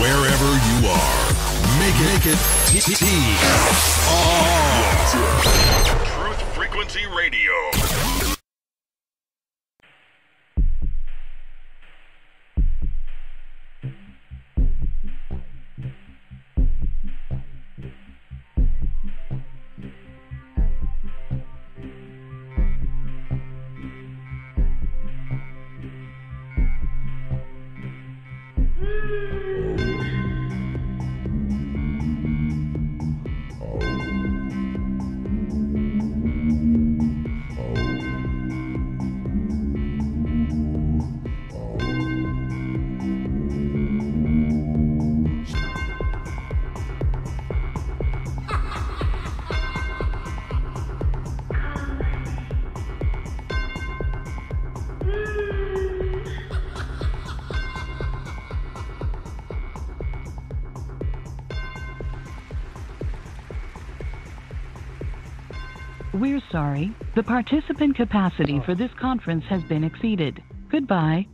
Wherever you are, make it Truth Frequency Radio. We're sorry. The participant capacity for this conference has been exceeded. Goodbye.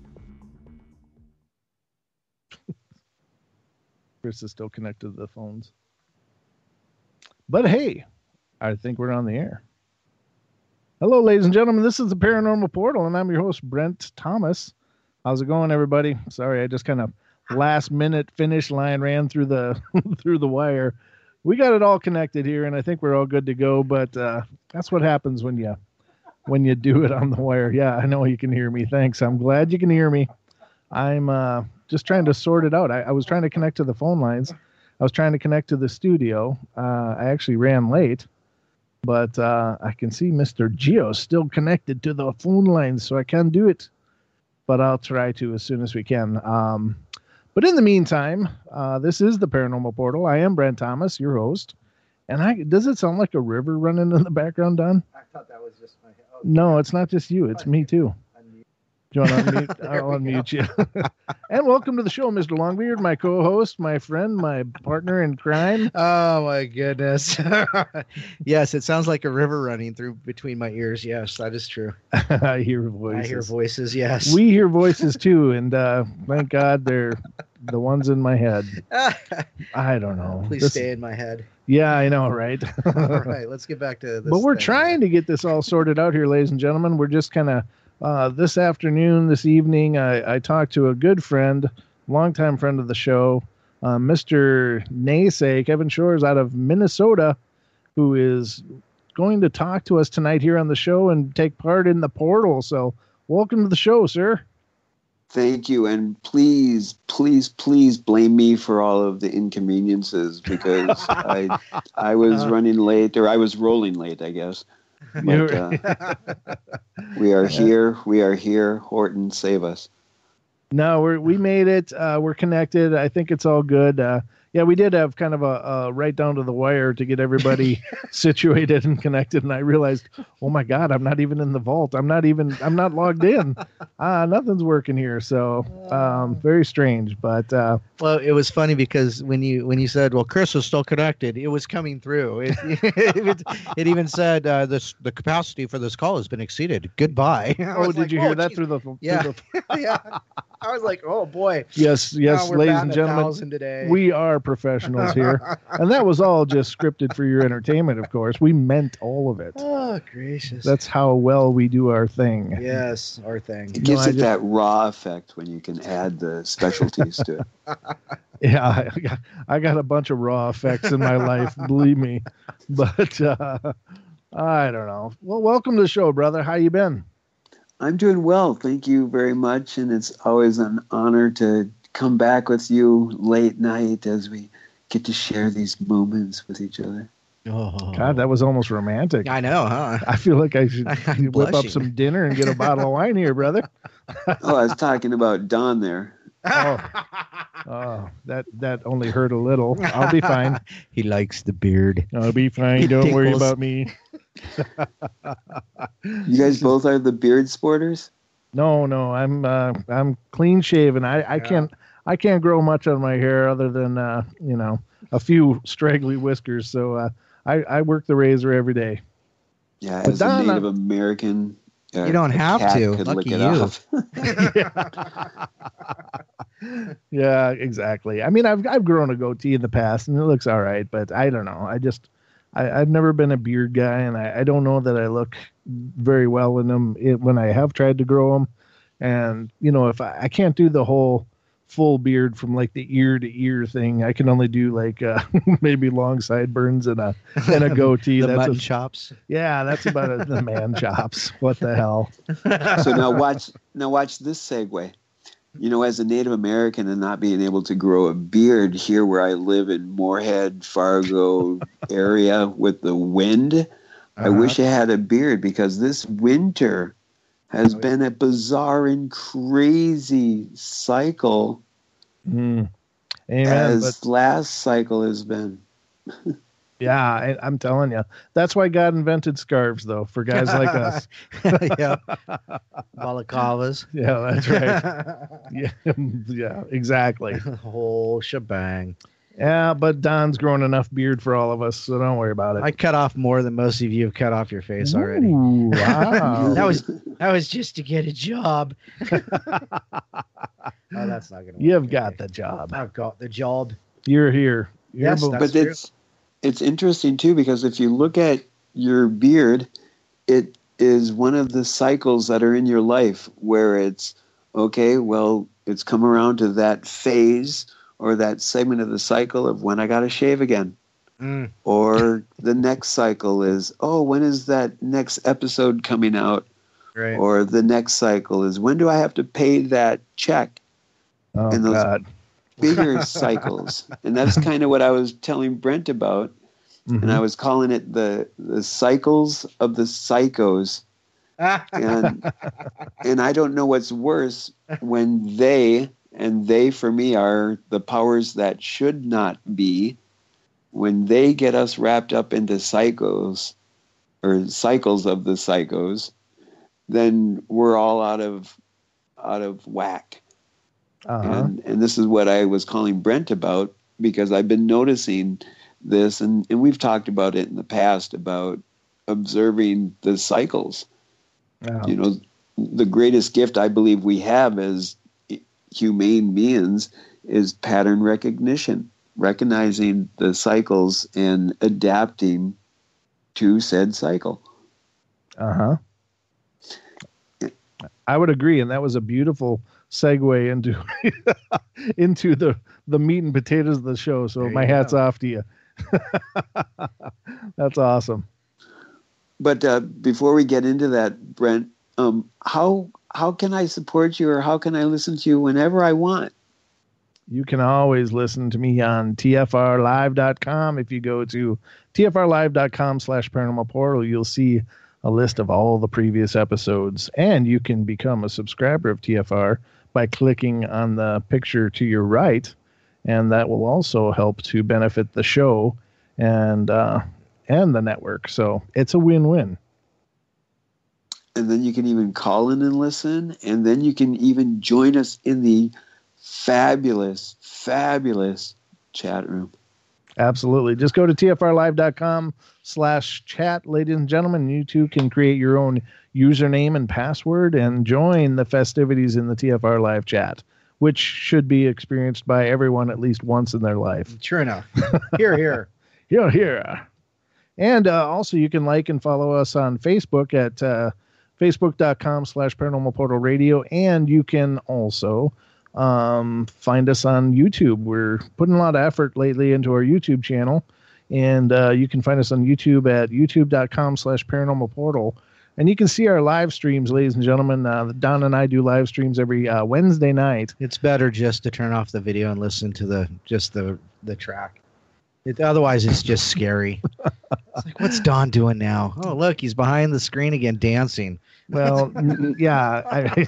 Chris is still connected to the phones. But hey, I think we're on the air. Hello, ladies and gentlemen. This is the Paranormal Portal, and I'm your host, Brent Thomas. How's it going, everybody? Sorry, I just kind of last-minute finish line ran through the through the wire. We got it all connected here, and I think we're all good to go. But that's what happens when you do it on the wire. Yeah, I know you can hear me. Thanks. I'm glad you can hear me. I'm just trying to sort it out. I was trying to connect to the phone lines. I was trying to connect to the studio. I actually ran late, but I can see Mr. Geo still connected to the phone lines, so I can do it. But I'll try to as soon as we can. But in the meantime, this is the Paranormal Portal. I am Brent Thomas, your host. And does it sound like a river running in the background, Don? I thought that was just my... Oh, no, it's not just you. It's me, too. Do you want to unmute? I'll unmute you. And welcome to the show, Mr. Longbeard, my co-host, my friend, my partner in crime. Oh, my goodness. Yes, it sounds like a river running through between my ears. Yes, that is true. I hear voices. I hear voices, yes. We hear voices, too, and thank God they're the ones in my head. I don't know. Please stay in my head. Yeah, I know, right? All right, let's get back to this. But we're trying to get this all sorted out here, ladies and gentlemen. We're just kind of, this afternoon, this evening, I talked to a good friend, longtime friend of the show, Mr. NeSe, Kevin Shores out of Minnesota, who is going to talk to us tonight here on the show and take part in the portal. So welcome to the show, sir. Thank you, and please blame me for all of the inconveniences because I was running late, or I was rolling late, I guess. But we are here. We are here. Horton, save us. No, we made it. We're connected. I think it's all good. Yeah, we did have kind of a right down to the wire to get everybody situated and connected. And I realized, oh my God, I'm not even in the vault. I'm not logged in. Nothing's working here. So very strange. But well, it was funny because when you said, well, Chris is still connected, it was coming through. It even said the capacity for this call has been exceeded. Goodbye. Oh, did you hear that through the? Yeah. Yeah. I was like, oh boy. Yes, ladies and gentlemen, today. We are professionals here. And that was all just scripted for your entertainment, of course. We meant all of it. Oh, gracious. That's how well we do our thing. Yes, our thing. It gives it that raw effect when you can add the specialties to it. Yeah, I got a bunch of raw effects in my life, believe me. But I don't know. Well, welcome to the show, brother. How you been? I'm doing well. Thank you very much. And it's always an honor to come back with you late night as we get to share these moments with each other. Oh. God, that was almost romantic. I know, huh? I feel like I should whip up some dinner and get a bottle of wine here, brother. Oh, I was talking about Don there. Oh, that only hurt a little. I'll be fine. He likes the beard. I'll be fine. Don't worry about me. You guys both are the beard sporters? No, I'm clean shaven. I can't grow much on my hair other than a few straggly whiskers. So I work the razor every day. Yeah, as a Native American, you don't have to. Could Lucky lick it you. off. Yeah, exactly. I mean, I've grown a goatee in the past, and it looks all right, but I don't know. I've never been a beard guy, and I don't know that I look very well in them when I have tried to grow them. And if I can't do the whole full beard from like the ear to ear thing, I can only do like maybe long sideburns and a goatee. The that's mutton chops. Yeah, that's about the man chops. What the hell? So now watch this segue. As a Native American and not being able to grow a beard here where I live in Moorhead, Fargo area with the wind, I wish I had a beard, because this winter has been a bizarre and crazy cycle Amen, as last cycle has been. Yeah, I'm telling you. That's why God invented scarves, though, for guys like us. Yeah. Balaclavas. Yeah, that's right. Yeah, exactly. The whole shebang. Yeah, but Don's grown enough beard for all of us, so don't worry about it. I cut off more than most of you have cut off your face already. Ooh, wow. That was just to get a job. Oh, that's not gonna work. You've got the job. I've got the job. You're here. Yes, that's but true. it's interesting too, because if you look at your beard, it is one of the cycles that are in your life where it's okay, well, it's come around to that phase or that segment of the cycle of when I got to shave again. Or the next cycle is, when is that next episode coming out? Right. Or the next cycle is, when do I have to pay that check? Oh, and those God. bigger cycles. And that's kind of what I was telling Brent about. Mm-hmm. And I was calling it the cycles of the psychos. And I don't know what's worse when they for me are the powers that should not be, when they get us wrapped up into psychos or cycles of the psychos, then we're all out of whack. And this is what I was calling Brent about, because I've been noticing this, and we've talked about it in the past about observing the cycles. The greatest gift I believe we have as humane beings is pattern recognition, recognizing the cycles and adapting to said cycle. I would agree, and that was a beautiful segue into the meat and potatoes of the show. So my hat's off to you. That's awesome. But before we get into that, Brent, how can I support you, or how can I listen to you whenever I want? You can always listen to me on tfrlive.com. If you go to tfrlive.com/paranormal portal, you'll see a list of all the previous episodes, and you can become a subscriber of TFR by clicking on the picture to your right, and that will also help to benefit the show and the network. So it's a win-win. And then you can even call in and listen, and then you can even join us in the fabulous chat room. Absolutely. Just go to tfrlive.com/chat, ladies and gentlemen. You too can create your own username and password and join the festivities in the TFR Live chat, which should be experienced by everyone at least once in their life. Sure enough. Here. Here. And also you can like and follow us on Facebook at facebook.com/paranormal portal radio. And you can also find us on YouTube. We're putting a lot of effort lately into our YouTube channel, and you can find us on YouTube at youtube.com/paranormal portal. And you can see our live streams, ladies and gentlemen. Don and I do live streams every Wednesday night. It's better just to turn off the video and listen to the track. Otherwise, it's just scary. It's like, what's Don doing now? Oh, look, he's behind the screen again dancing. Well, yeah.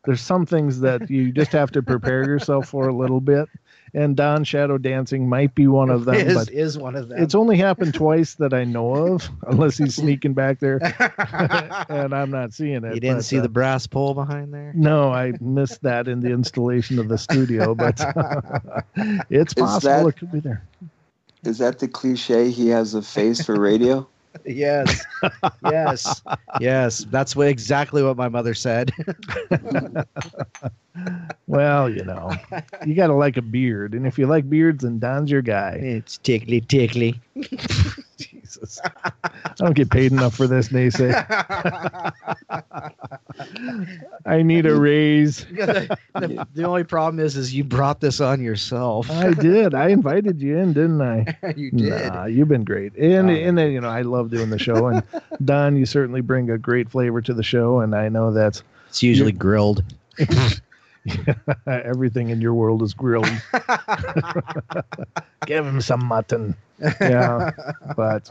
There's some things that you just have to prepare yourself for a little bit. And Don shadow dancing might be one of them. Is one of them. It's only happened twice that I know of, unless he's sneaking back there and I'm not seeing it. You didn't see the brass pole behind there? No, I missed that in the installation of the studio, but it's possible it could be there. Is that the cliche? He has a face for radio? Yes. That's exactly what my mother said. Well, you got to like a beard. And if you like beards, then Don's your guy. It's tickly. Jesus. I don't get paid enough for this, NeSe. I need a raise. The only problem is you brought this on yourself. I did. I invited you in, didn't I? You did. Nah, you've been great. And I love doing the show. And Don, you certainly bring a great flavor to the show. And I know that's It's usually grilled. everything in your world is grilled. Give him some mutton. Yeah, but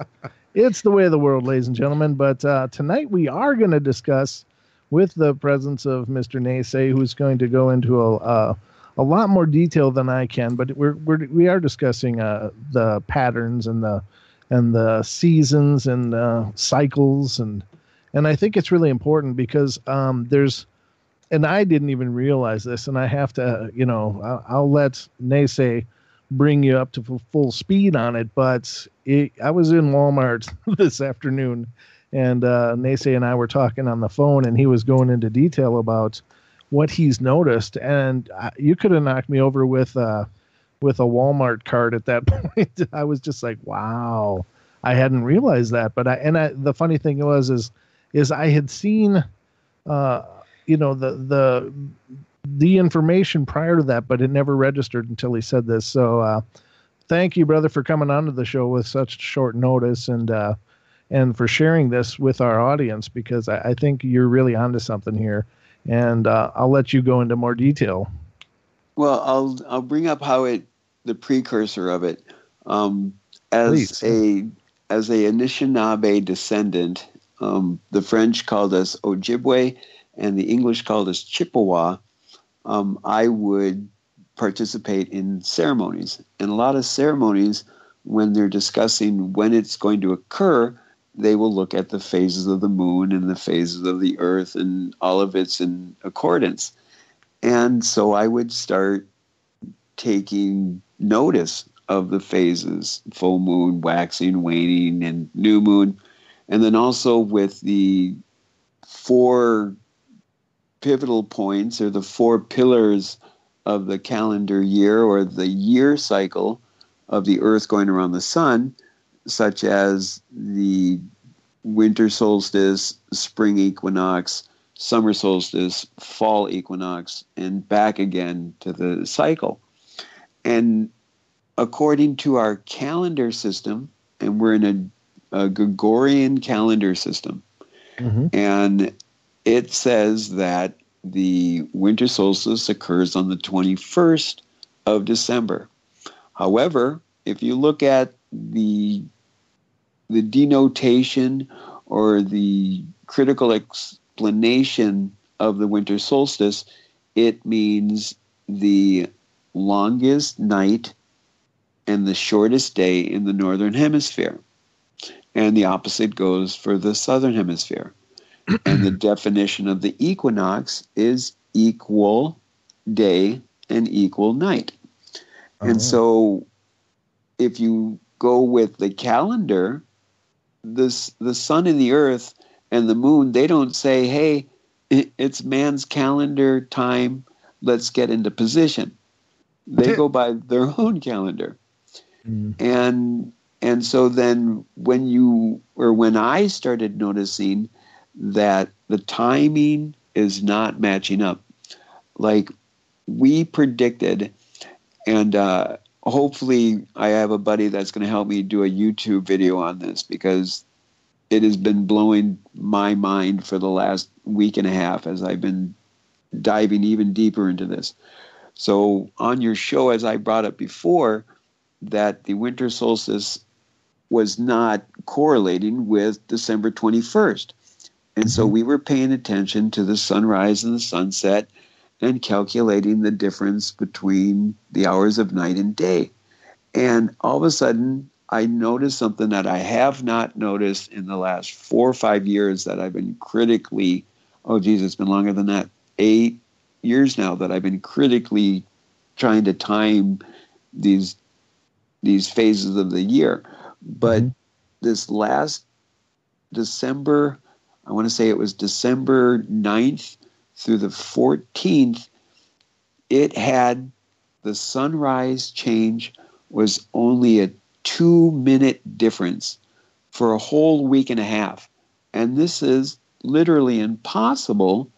it's the way of the world, ladies and gentlemen. But tonight we are going to discuss, with the presence of Mr. NeSe, who's going to go into a lot more detail than I can. But we are discussing the patterns and the seasons and cycles, and I think it's really important because there's. And I didn't even realize this, and I have to, I'll let NeSe bring you up to full speed on it. But I was in Walmart this afternoon, and NeSe and I were talking on the phone, and he was going into detail about what he's noticed. And you could have knocked me over with a Walmart cart at that point. I was just like, wow, I hadn't realized that. But the funny thing is I had seen. The information prior to that, but it never registered until he said this. So thank you, brother, for coming onto the show with such short notice and for sharing this with our audience, because I think you're really onto something here. And I'll let you go into more detail. Well, I'll bring up the precursor of it. As a Anishinaabe descendant, the French called us Ojibwe, and the English called us Chippewa. I would participate in ceremonies. And a lot of ceremonies, when they're discussing when it's going to occur, they will look at the phases of the moon and the phases of the earth, and all of it's in accordance. And so I would start taking notice of the phases: full moon, waxing, waning, and new moon. And then also with the 4 pivotal points, or the 4 pillars of the calendar year, or the year cycle of the earth going around the sun, such as the winter solstice, spring equinox, summer solstice, fall equinox, and back again to the cycle. And according to our calendar system, and we're in a Gregorian calendar system, and it says that the winter solstice occurs on the 21st of December. However, if you look at the denotation or the critical explanation of the winter solstice, it means the longest night and the shortest day in the northern hemisphere. And the opposite goes for the southern hemisphere. And the definition of the equinox is equal day and equal night. And so if you go with the calendar, the sun and the earth and the moon, they don't say, hey, it's man's calendar time, let's get into position. They go by their own calendar. And so then when I started noticing that the timing is not matching up, like we predicted, and hopefully I have a buddy that's going to help me do a YouTube video on this, because it has been blowing my mind for the last week and a half as I've been diving even deeper into this. So on your show, as I brought up before, that the winter solstice was not correlating with December 21st. And so we were paying attention to the sunrise and the sunset and calculating the difference between the hours of night and day. And all of a sudden, I noticed something that I have not noticed in the last 4 or 5 years that I've been critically, it's been longer than that, 8 years now that I've been critically trying to time these phases of the year. But this last December, I want to say it was December 9th through the 14th, it had the sunrise change was only a 2-minute difference for a whole week and a half. And this is literally impossible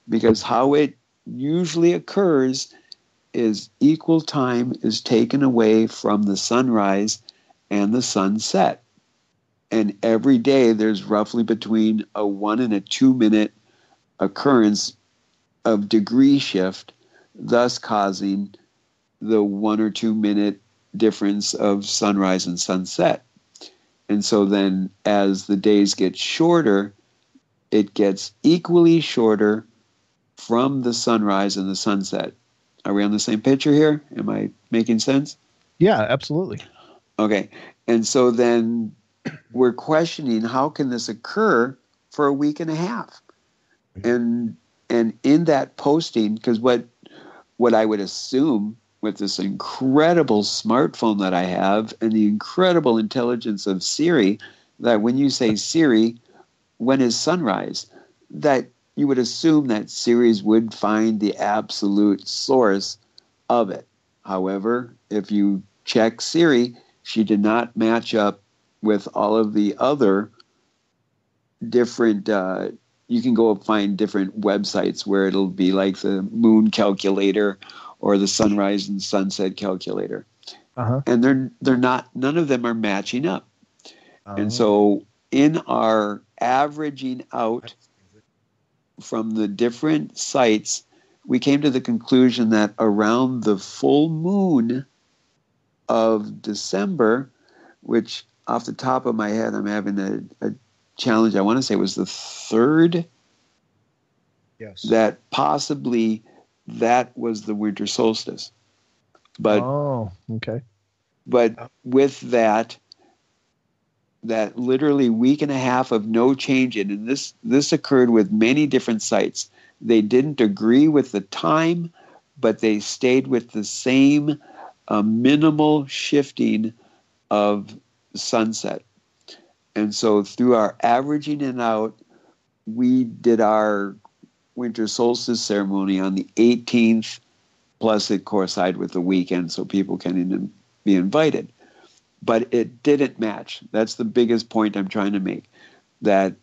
because how it usually occurs is equal time is taken away from the sunrise and the sunset. And every day there's roughly between a 1 and a 2 minute occurrence of degree shift, thus causing the 1 or 2 minute difference of sunrise and sunset. And so then as the days get shorter, it gets equally shorter from the sunrise and the sunset. Are we on the same picture here? Am I making sense? Yeah, absolutely. Okay. And so then we're questioning how can this occur for a week and a half? And in that posting, because what I would assume with this incredible smartphone that I have and the incredible intelligence of Siri, that when you say, Siri, when is sunrise? That you would assume that Siri would find the absolute source of it. However, if you check Siri, she did not match up with all of the other different, you can go find different websites where it'll be like the moon calculator or the sunrise and sunset calculator. Uh-huh. And they're not, none of them are matching up. And so in our averaging out from the different sites, we came to the conclusion that around the full moon of December, which off the top of my head, I'm having a challenge. I want to say it was the 3rd. Yes. That possibly that was the winter solstice. But okay. But with that literally week and a half of no change in, and this occurred with many different sites. They didn't agree with the time, but they stayed with the same minimal shifting of sunset. And so through our averaging it out, we did our winter solstice ceremony on the 18th, plus it coincided with the weekend so people can be invited. But it didn't match. That's the biggest point I'm trying to make, that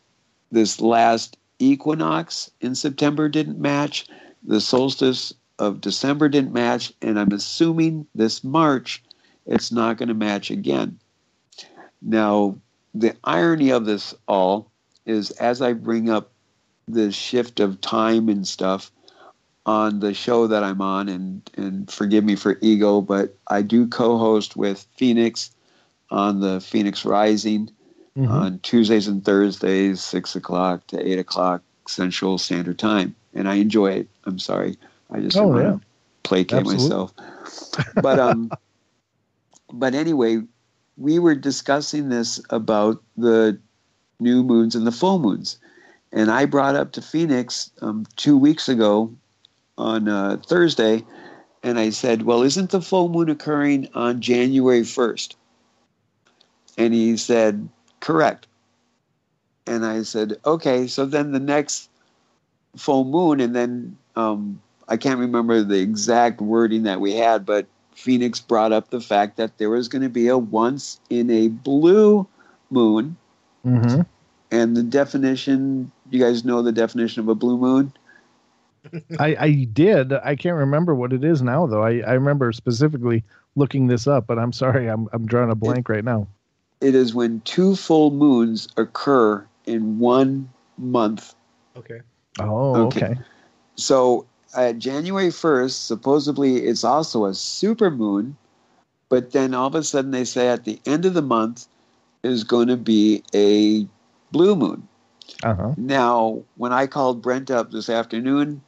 this last equinox in September didn't match, the solstice of December didn't match, and I'm assuming this March it's not going to match again. Now, the irony of this all is as I bring up the shift of time and stuff on the show that I'm on, and forgive me for ego, but I do co-host with Phoenix on the Phoenix Rising on Tuesdays and Thursdays, 6 o'clock to 8 o'clock Central Standard Time. And I enjoy it. I'm sorry. I just don't want to placate myself. But anyway, we were discussing this about the new moons and the full moons. And I brought up to Phoenix 2 weeks ago on Thursday, and I said, well, isn't the full moon occurring on January 1st? And he said, correct. And I said, okay, so then the next full moon, and then I can't remember the exact wording that we had, but Phoenix brought up the fact that there was going to be a once in a blue moon. Mm-hmm. And the definition, you guys know the definition of a blue moon? I did. I can't remember what it is now, though. I remember specifically looking this up, but I'm sorry, I'm drawing a blank right now. It is when 2 full moons occur in 1 month. Okay. Oh, okay. So January 1st, supposedly it's also a super moon, but then all of a sudden they say at the end of the month is going to be a blue moon. Uh-huh. Now, when I called Brent up this afternoon,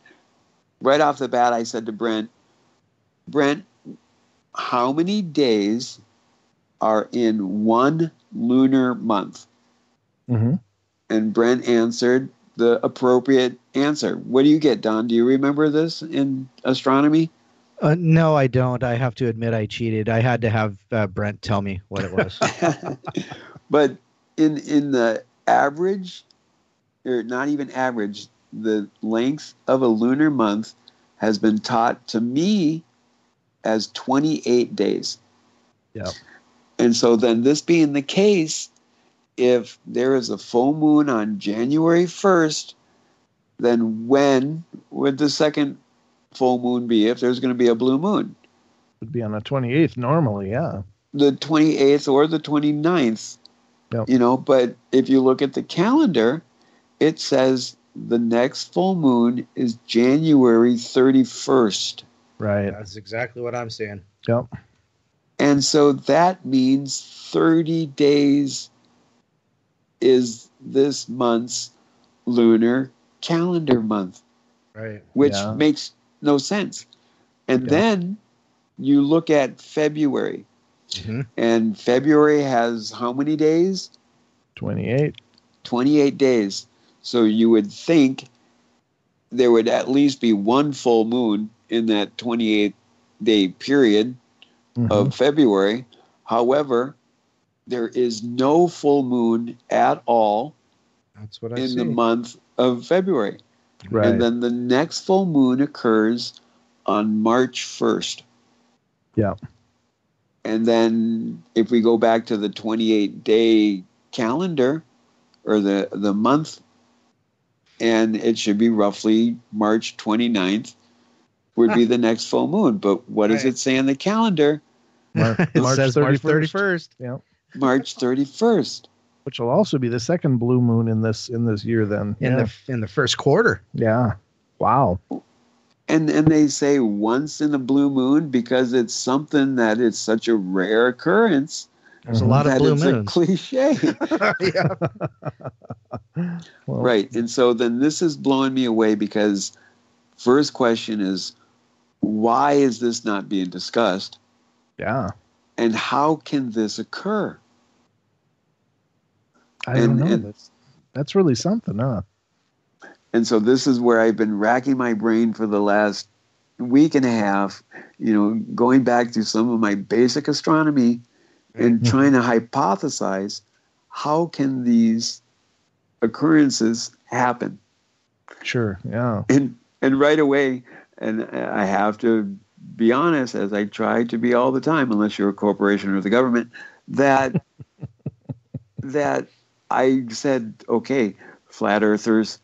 right off the bat, I said to Brent, how many days are in 1 lunar month? Mm-hmm. And Brent answered the appropriate answer. What do you get, Don? Do you remember this in astronomy? No, I don't. I have to admit I cheated. I had to have Brent tell me what it was. But in the average, or not even average, the length of a lunar month has been taught to me as 28 days. Yeah. And so then this being the case, if there is a full moon on January 1st, then when would the second full moon be if there's going to be a blue moon? Would be on the 28th normally, yeah. The 28th or the 29th. Yep. You know, but if you look at the calendar, it says the next full moon is January 31st. Right. That's exactly what I'm saying. Yep. And so that means 30 days is this month's lunar calendar month, Right. which Yeah. makes no sense. And Yeah. then you look at February, Mm-hmm. and February has how many days? 28. 28 days. So you would think there would at least be one full moon in that 28-day period Mhm. of February. However, there is no full moon at all That's what I in see. the month of February. Right. And then the next full moon occurs on March 1st. Yeah. And then if we go back to the 28-day calendar or the month, and it should be roughly March 29th would be the next full moon. But what does Right. it say in the calendar? It says March 31st. Yeah. March 31st. Which will also be the second blue moon in this year then. In the first quarter. Yeah. Wow. And they say once in a blue moon because it's something that is such a rare occurrence. There's a lot of that blue it's moons. a cliche. Yeah. Well, Right. And so then this is blowing me away because first question is, why is this not being discussed? Yeah. And how can this occur? I don't And- know. That's really something, huh? And so this is where I've been racking my brain for the last week and a half, going back to some of my basic astronomy and trying to hypothesize how can these occurrences happen. Sure. Yeah. And right away, and I have to be honest, as I try to be all the time, unless you're a corporation or the government, that I said, okay, flat earthers.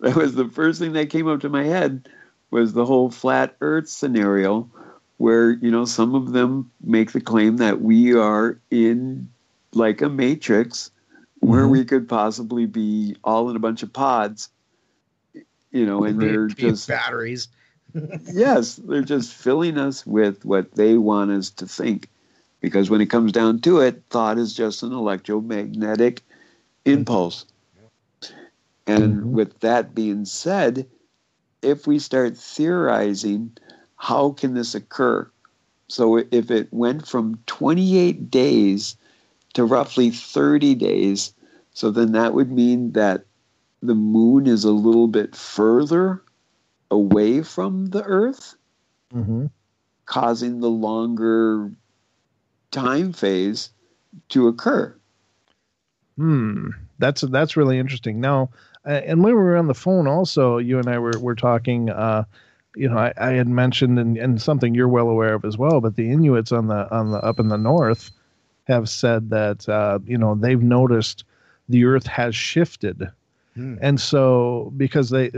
That was the first thing that came up to my head was the whole flat earth scenario where, some of them make the claim that we are in like a matrix where we could possibly be all in a bunch of pods, and they're just batteries. yes, they're just filling us with what they want us to think. Because when it comes down to it, thought is just an electromagnetic impulse. And with that being said, if we start theorizing, how can this occur? So if it went from 28 days to roughly 30 days, so then that would mean that the moon is a little bit further away from the Earth, causing the longer time phase to occur. That's really interesting. Now, and when we were on the phone, also you and I were talking. I had mentioned and something you're well aware of as well. But the Inuits on the up in the north have said that they've noticed the Earth has shifted, and so because they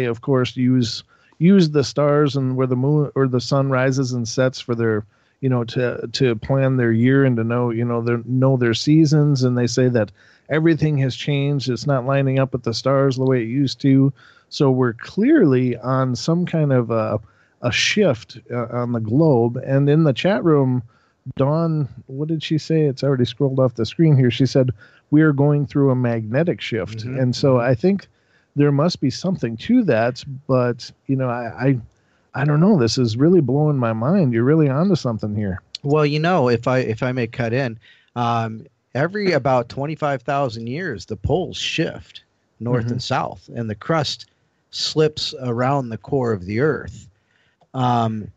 of course use the stars and where the moon or the sun rises and sets for their to plan their year and to know their seasons, and they say that everything has changed. It's not lining up with the stars the way it used to. So we're clearly on some kind of a shift on the globe. And in the chat room, Dawn, what did she say? It's already scrolled off the screen here. She said, we are going through a magnetic shift. And so I think there must be something to that. But, I don't know. This is really blowing my mind. You're really onto something here. Well, if I may cut in, every about 25,000 years, the poles shift north and south, and the crust slips around the core of the Earth. Don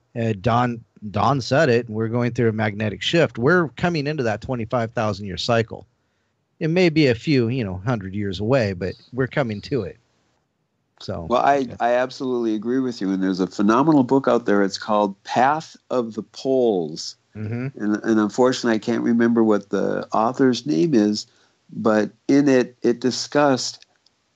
said it. We're going through a magnetic shift. We're coming into that 25,000 year cycle. It may be a few, 100 years away, but we're coming to it. So, well, I absolutely agree with you. And there's a phenomenal book out there. It's called Path of the Poles. And unfortunately, I can't remember what the author's name is, but in it discussed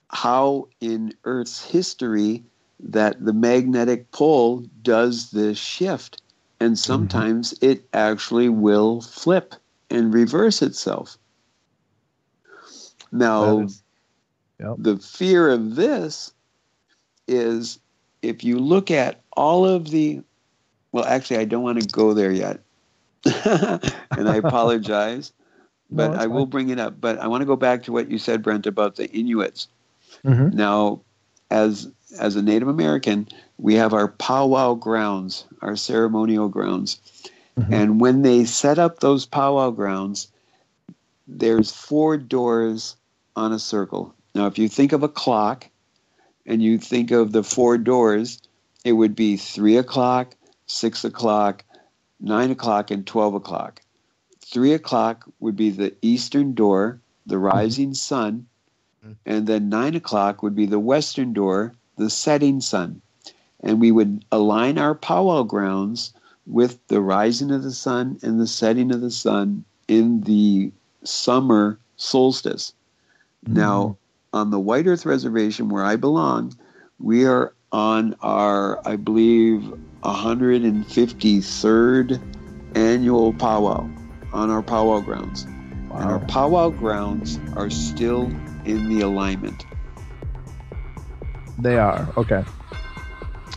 how in Earth's history that the magnetic pole does this shift. And sometimes it actually will flip and reverse itself. Now, the fear of this is if you look at all of the, well, actually, I don't want to go there yet. And I apologize, but I will bring it up. But I want to go back to what you said, Brent, about the Inuits. Now, as a Native American, we have our powwow grounds, our ceremonial grounds. And when they set up those powwow grounds, there's 4 doors on a circle. Now, if you think of a clock and you think of the 4 doors, it would be 3 o'clock, 6 o'clock, 9 o'clock, and 12 o'clock. 3 o'clock would be the eastern door, the rising sun, and then 9 o'clock would be the western door, the setting sun. And we would align our powwow grounds with the rising of the sun and the setting of the sun in the summer solstice. Now, on the White Earth Reservation where I belong, we are on our, I believe, 153rd annual powwow on our powwow grounds. And our powwow grounds are still in the alignment. They are. Okay.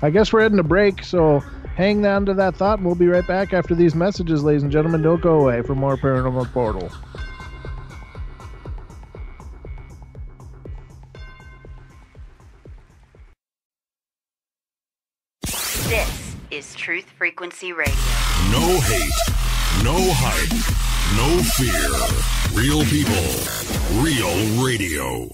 I guess we're heading to break, so hang on to that thought, and we'll be right back after these messages, ladies and gentlemen. Don't go away for more Paranormal Portal. This is Truth Frequency Radio. No hate, no hype, no fear. Real people, real radio.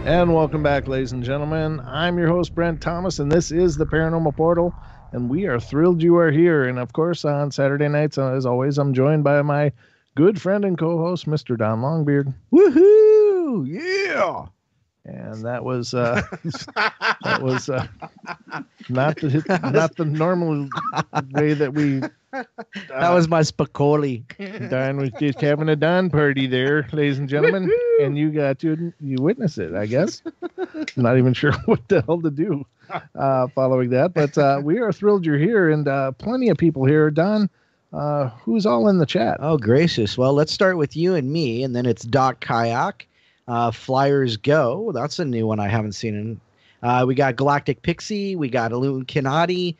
And welcome back, ladies and gentlemen. I'm your host, Brent Thomas, and this is the Paranormal Portal, and we are thrilled you are here. And, of course, on Saturday nights, as always, I'm joined by my good friend and co-host, Mr. Don Longbeard. Woohoo! Yeah! And that was not the normal way that we... that was my Spicoli. Don was just having a Don party there, ladies and gentlemen, and you witnessed it, I guess. I'm not even sure what the hell to do following that, but we are thrilled you're here, and plenty of people here. Don, who's all in the chat? Oh, gracious. Well, let's start with you and me, and then it's Doc Kayak. Flyers Go. That's a new one I haven't seen. We got Galactic Pixie. We got Illuminati.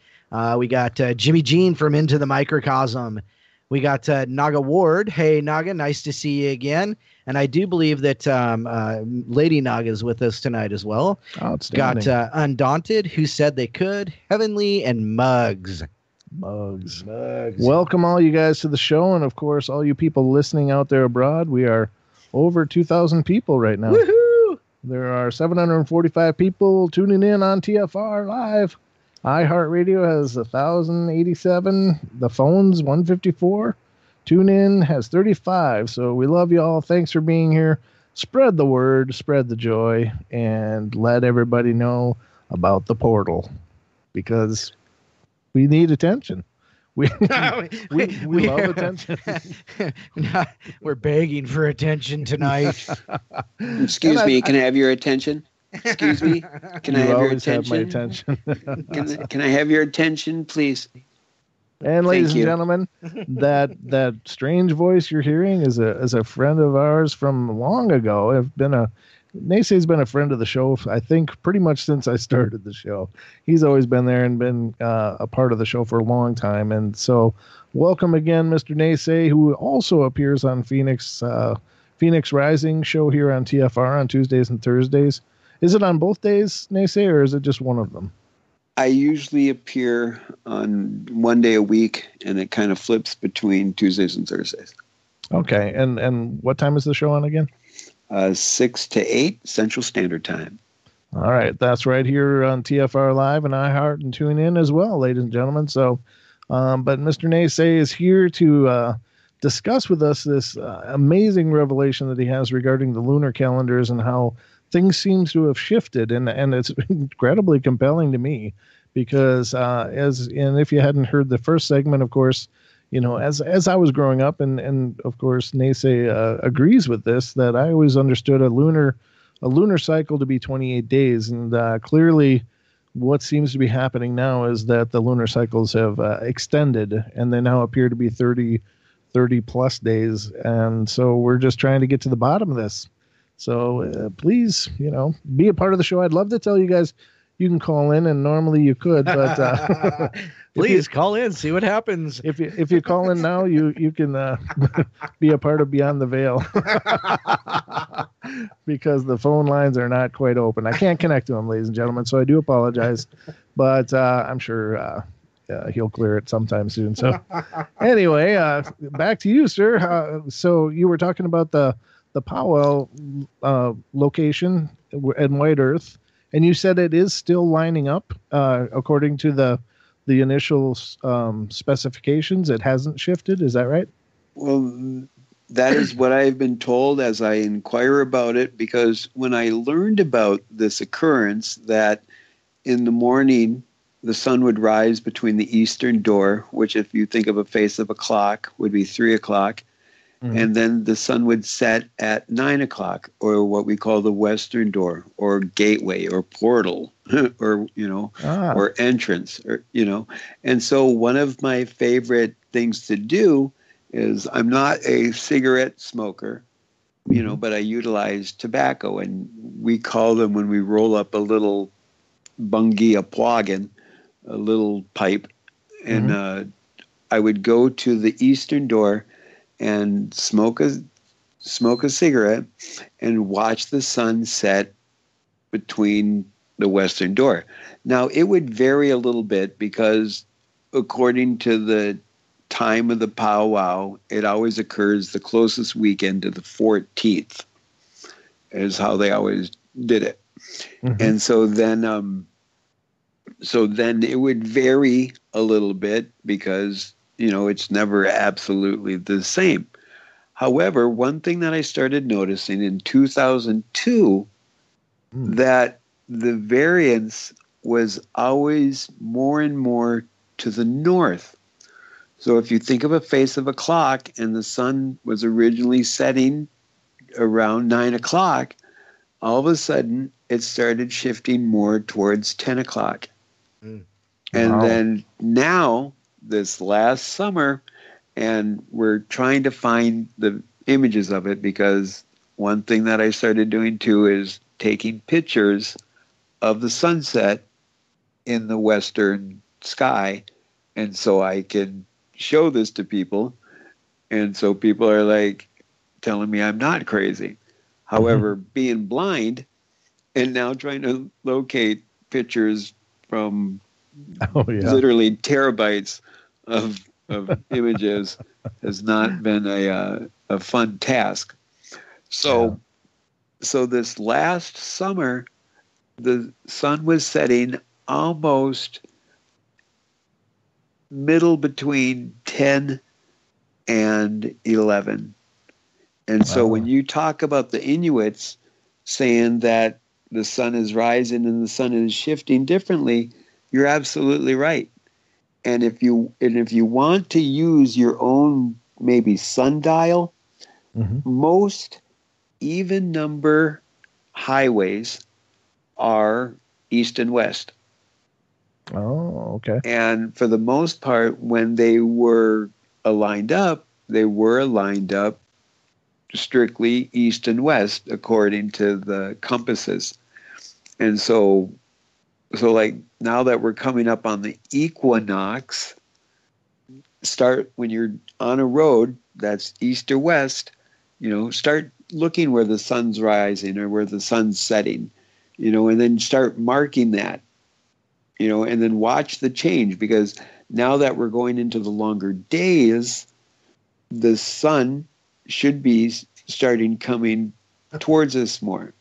We got Jimmy Jean from Into the Microcosm. We got Naga Ward. Hey, Naga, nice to see you again. And I do believe that Lady Naga is with us tonight as well. Outstanding. Got Undaunted, Who Said They Could, Heavenly, and Muggs. Mugs. Welcome all you guys to the show, and of course all you people listening out there abroad. We are over 2,000 people right now. Woohoo! There are 745 people tuning in on TFR Live. iHeartRadio has 1,087. The phone's 154. TuneIn has 35. So we love you all. Thanks for being here. Spread the word, spread the joy, and let everybody know about the portal, because we need attention. We love attention. We're begging for attention tonight. Excuse me, can I have your attention? Excuse me, can I have your attention? Have my attention. Can I have your attention, please? And ladies Thank and you. gentlemen, that strange voice you're hearing is a friend of ours from long ago. NeSe's been a friend of the show, I think, pretty much since I started the show. He's always been there and been a part of the show for a long time. And so, welcome again, Mr. NeSe, who also appears on Phoenix Rising show here on TFR on Tuesdays and Thursdays. Is it on both days, NeSe, or is it just one of them? I usually appear on one day a week, and it kind of flips between Tuesdays and Thursdays. Okay, and what time is the show on again? 6 to 8 Central Standard Time. All right, that's right here on TFR Live and iHeart, and tune in as well, ladies and gentlemen. So, but Mr. NeSe is here to discuss with us this amazing revelation that he has regarding the lunar calendars and how things seem to have shifted, and it's incredibly compelling to me because if you hadn't heard the first segment, of course, as I was growing up, and of course NeSe agrees with this, that I always understood a lunar cycle to be 28 days, and clearly what seems to be happening now is that the lunar cycles have extended, and they now appear to be 30 plus days, and so we're just trying to get to the bottom of this. So please, be a part of the show. I'd love to tell you guys you can call in, and normally you could, but please call in, see what happens. If you call in now, you can be a part of Beyond the Veil because the phone lines are not quite open. I can't connect to them, ladies and gentlemen, so I do apologize, but I'm sure he'll clear it sometime soon. So anyway, back to you, sir. So you were talking about the powwow location in White Earth, and you said it is still lining up according to the initial specifications. It hasn't shifted. Is that right? Well, that is what I've been told as I inquire about it, because when I learned about this occurrence, that in the morning the sun would rise between the eastern door, which if you think of a face of a clock would be 3 o'clock, and then the sun would set at 9 o'clock, or what we call the western door, or gateway, or portal, or or entrance, or And so one of my favorite things to do is, I'm not a cigarette smoker, but I utilize tobacco, and we call them, when we roll up a little bungie, a ploggin, a little pipe, and I would go to the eastern door and smoke a cigarette and watch the sun set between the western door. Now, it would vary a little bit because according to the time of the powwow, it always occurs the closest weekend to the 14th is how they always did it. And so then it would vary a little bit because it's never absolutely the same. However, one thing that I started noticing in 2002, that the variance was always more and more to the north. So if you think of a face of a clock, and the sun was originally setting around 9 o'clock, all of a sudden it started shifting more towards 10 o'clock. And then now, this last summer, and we're trying to find the images of it, because one thing that I started doing too is taking pictures of the sunset in the western sky, and so I can show this to people, and so people are like telling me I'm not crazy. However, being blind and now trying to locate pictures from literally terabytes of images has not been a fun task. So this last summer, the sun was setting almost middle between 10 and 11. And so when you talk about the Inuits saying that the sun is rising and the sun is shifting differently, you're absolutely right. And if you want to use your own maybe sundial, most even number highways are east and west. Oh, okay. And for the most part, when they were aligned up, they were aligned up strictly east and west according to the compasses. And so like now that we're coming up on the equinox, start when you're on a road that's east or west, start looking where the sun's rising or where the sun's setting, and then start marking that, and then watch the change, because now that we're going into the longer days, the sun should be starting coming towards us more,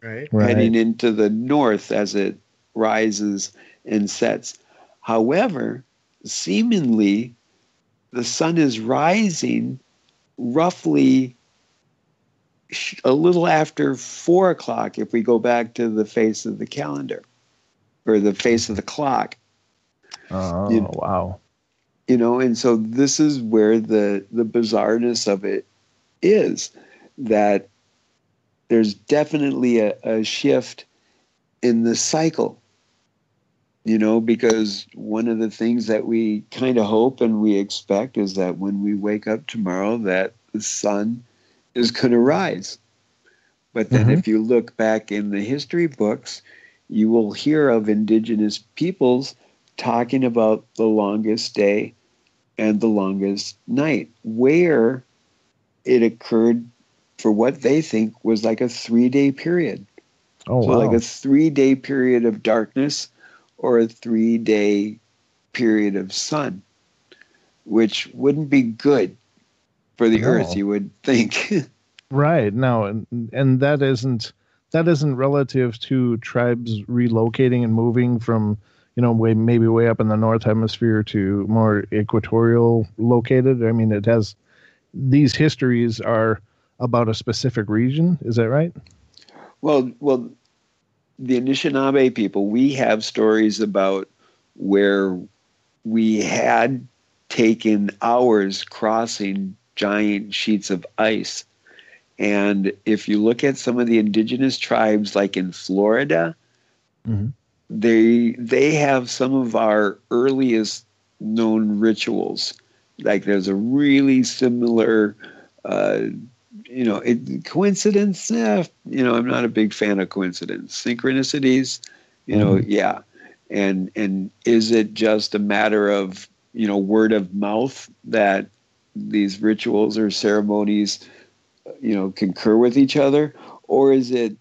Right. heading into the north as it rises and sets. However, seemingly, the sun is rising roughly a little after 4 o'clock if we go back to the face of the calendar or the face of the clock. Oh, wow. And so this is where the bizarreness of it is, that there's definitely a shift in the cycle, because one of the things that we kind of hope and we expect is that when we wake up tomorrow that the sun is going to rise. But then if you look back in the history books, you will hear of indigenous peoples talking about the longest day and the longest night, where it occurred for what they think was like a 3-day period. Oh, so wow. like a 3-day period of darkness or a 3-day period of sun, which wouldn't be good for the earth, you would think. Right. No, and that isn't relative to tribes relocating and moving from, maybe way up in the north hemisphere to more equatorial located. I mean, these histories are about a specific region. Is that right? Well, the Anishinaabe people, we have stories about where we had taken hours crossing giant sheets of ice. And if you look at some of the indigenous tribes, like in Florida, they have some of our earliest known rituals. Like there's a really similar, coincidence. I'm not a big fan of coincidence. Synchronicities, yeah. And is it just a matter of, word of mouth that these rituals or ceremonies, concur with each other? Or is it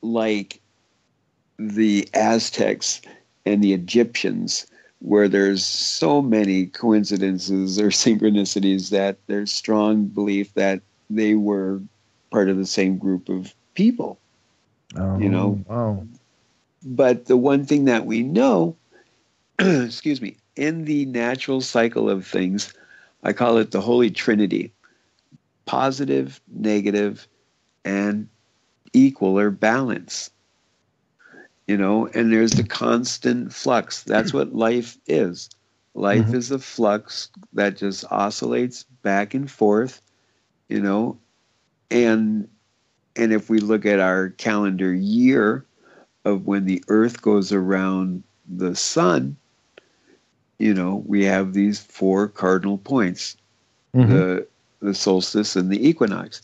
like the Aztecs and the Egyptians, where there's so many coincidences or synchronicities that there's strong belief that they were part of the same group of people? Oh. But the one thing that we know, excuse me, in the natural cycle of things, I call it the Holy Trinity: positive, negative, and equal or balance. And there's the constant flux. That's what life is. Life is a flux that just oscillates back and forth, and if we look at our calendar year of when the earth goes around the sun, we have these 4 cardinal points, the solstice and the equinox.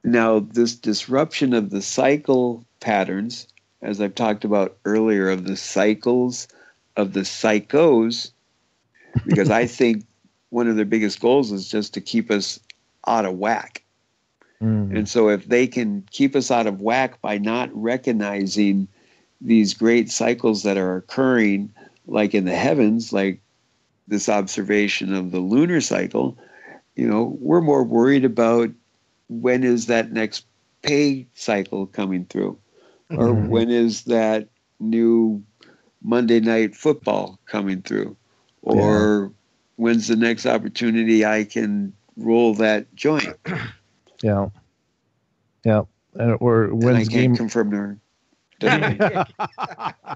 Now, this disruption of the cycle patterns, as I've talked about earlier, of the cycles of the psychos, because I think one of their biggest goals is just to keep us out of whack. And so if they can keep us out of whack by not recognizing these great cycles that are occurring, like in the heavens, like this observation of the lunar cycle, we're more worried about when is that next pay cycle coming through, or when is that new Monday Night Football coming through, or when's the next opportunity I can roll that joint. Yeah. Or when I when's can't confirm nor deny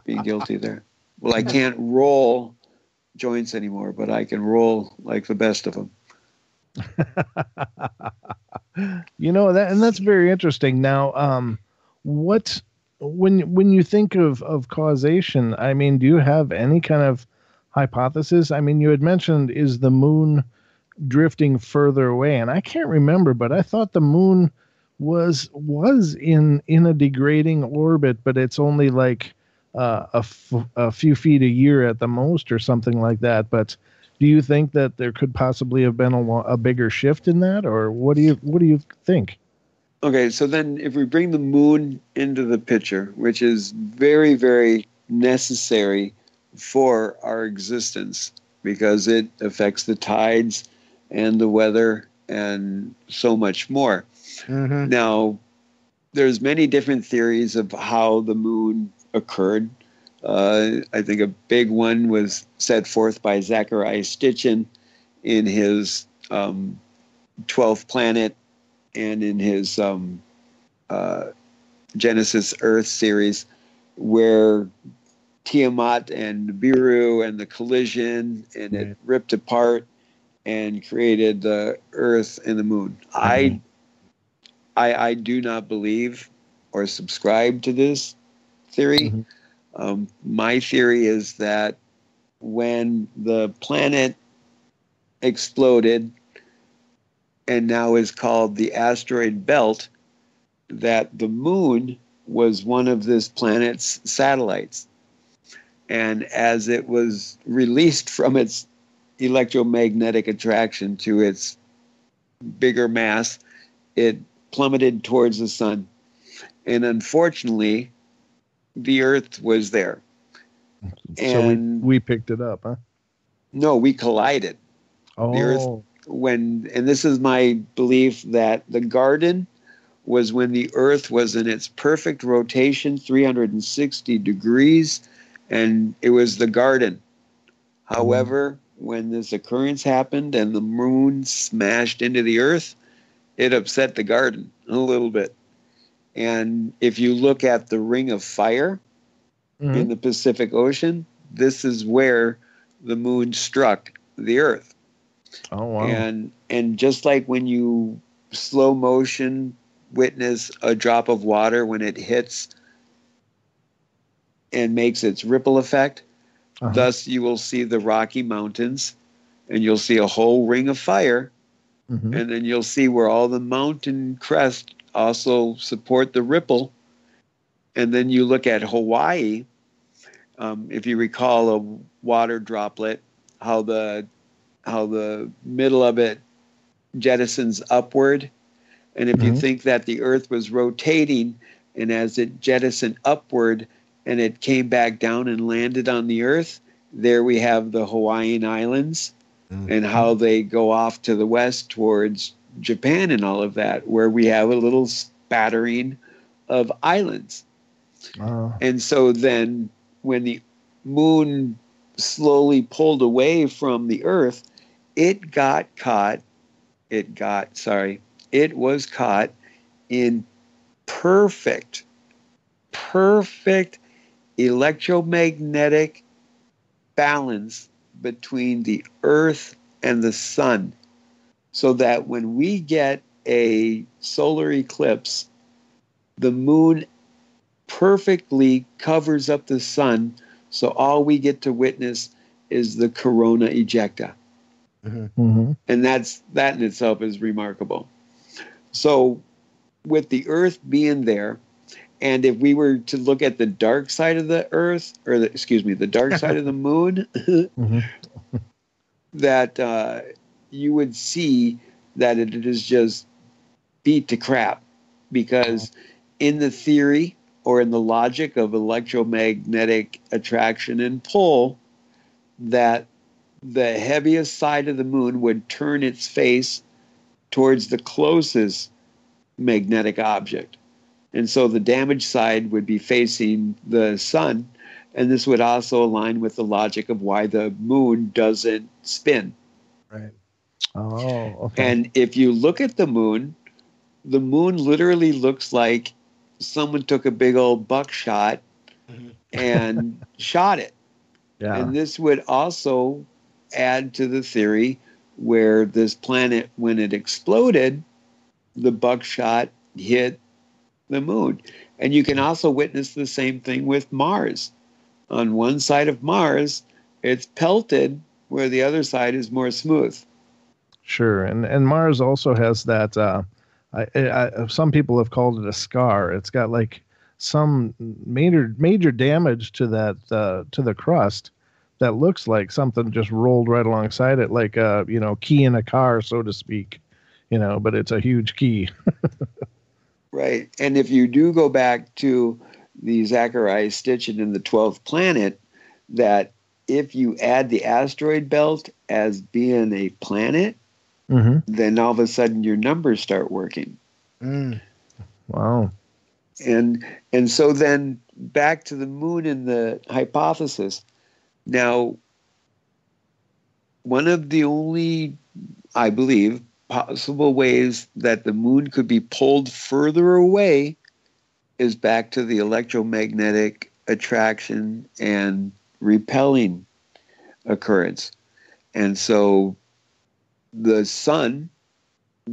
being guilty there. Well, I can't roll joints anymore, but I can roll like the best of them. That's very interesting. Now, what when you think of causation, I mean, do you have any kind of hypothesis? I mean, you had mentioned, is the moon drifting further away? And I can't remember, but I thought the moon was in a degrading orbit, but it's only like a few feet a year at the most, or something like that. But do you think that there could possibly have been a bigger shift in that, or what do you think? Okay, so then if we bring the moon into the picture, which is very, very necessary for our existence because it affects the tides and the weather and so much more. Mm-hmm. Now, there's many different theories of how the moon occurred. I think a big one was set forth by Zecharia Sitchin in his 12th Planet and in his Genesis Earth series, where Tiamat and Nibiru and the collision, and it ripped apart and created the Earth and the moon. Mm-hmm. I do not believe or subscribe to this theory. Mm-hmm. My theory is that when the planet exploded and now is called the asteroid belt, that the moon was one of this planet's satellites. And as it was released from its electromagnetic attraction to its bigger mass, it plummeted towards the sun. And unfortunately, the Earth was there. So we picked it up, huh? No, we collided. Oh. The Earth, and this is my belief, that the garden was when the Earth was in its perfect rotation, 360 degrees, and it was the garden. However, when this occurrence happened and the moon smashed into the Earth, it upset the garden a little bit. And if you look at the Ring of Fire in the Pacific Ocean, this is where the moon struck the Earth. Oh, wow. And just like when you slow motion witness a drop of water when it hits and makes its ripple effect, thus you will see the Rocky Mountains, and you'll see a whole ring of fire, and then you'll see where all the mountain crests also support the ripple. And then you look at Hawaii, if you recall a water droplet, how the middle of it jettisons upward. And if you think that the Earth was rotating, and as it jettisoned upward and it came back down and landed on the Earth, there we have the Hawaiian Islands and how they go off to the west towards Japan and all of that, where we have a little spattering of islands. And so then when the moon slowly pulled away from the Earth, it was caught in perfect electromagnetic balance between the Earth and the sun, so that when we get a solar eclipse, the moon perfectly covers up the sun, so all we get to witness is the corona ejecta. And that in itself is remarkable. So with the Earth being there, and if we were to look at the dark side of the Earth, or the dark side of the moon, that you would see that it is just beat to crap, because in the theory or in the logic of electromagnetic attraction and pull, that the heaviest side of the moon would turn its face towards the closest magnetic object. And so the damaged side would be facing the sun. And this would also align with the logic of why the moon doesn't spin. Right. Oh, okay. And if you look at the moon literally looks like someone took a big old buckshot and shot it. Yeah. And this would also add to the theory where this planet, when it exploded, the buckshot hit the moon. And you can also witness the same thing with Mars. On one side of Mars, it's pelted, where the other side is more smooth. Sure, and Mars also has that. Some people have called it a scar. It's got like some major damage to that to the crust that looks like something just rolled right alongside it, like a key in a car, so to speak. But it's a huge key. Right, and if you do go back to the Zacharias Stitchin in the 12th planet, that if you add the asteroid belt as being a planet, then all of a sudden your numbers start working. Wow. And so then back to the moon and the hypothesis. Now, one of the only, I believe, possible ways that the moon could be pulled further away is back to the electromagnetic attraction and repelling occurrence. And so the sun,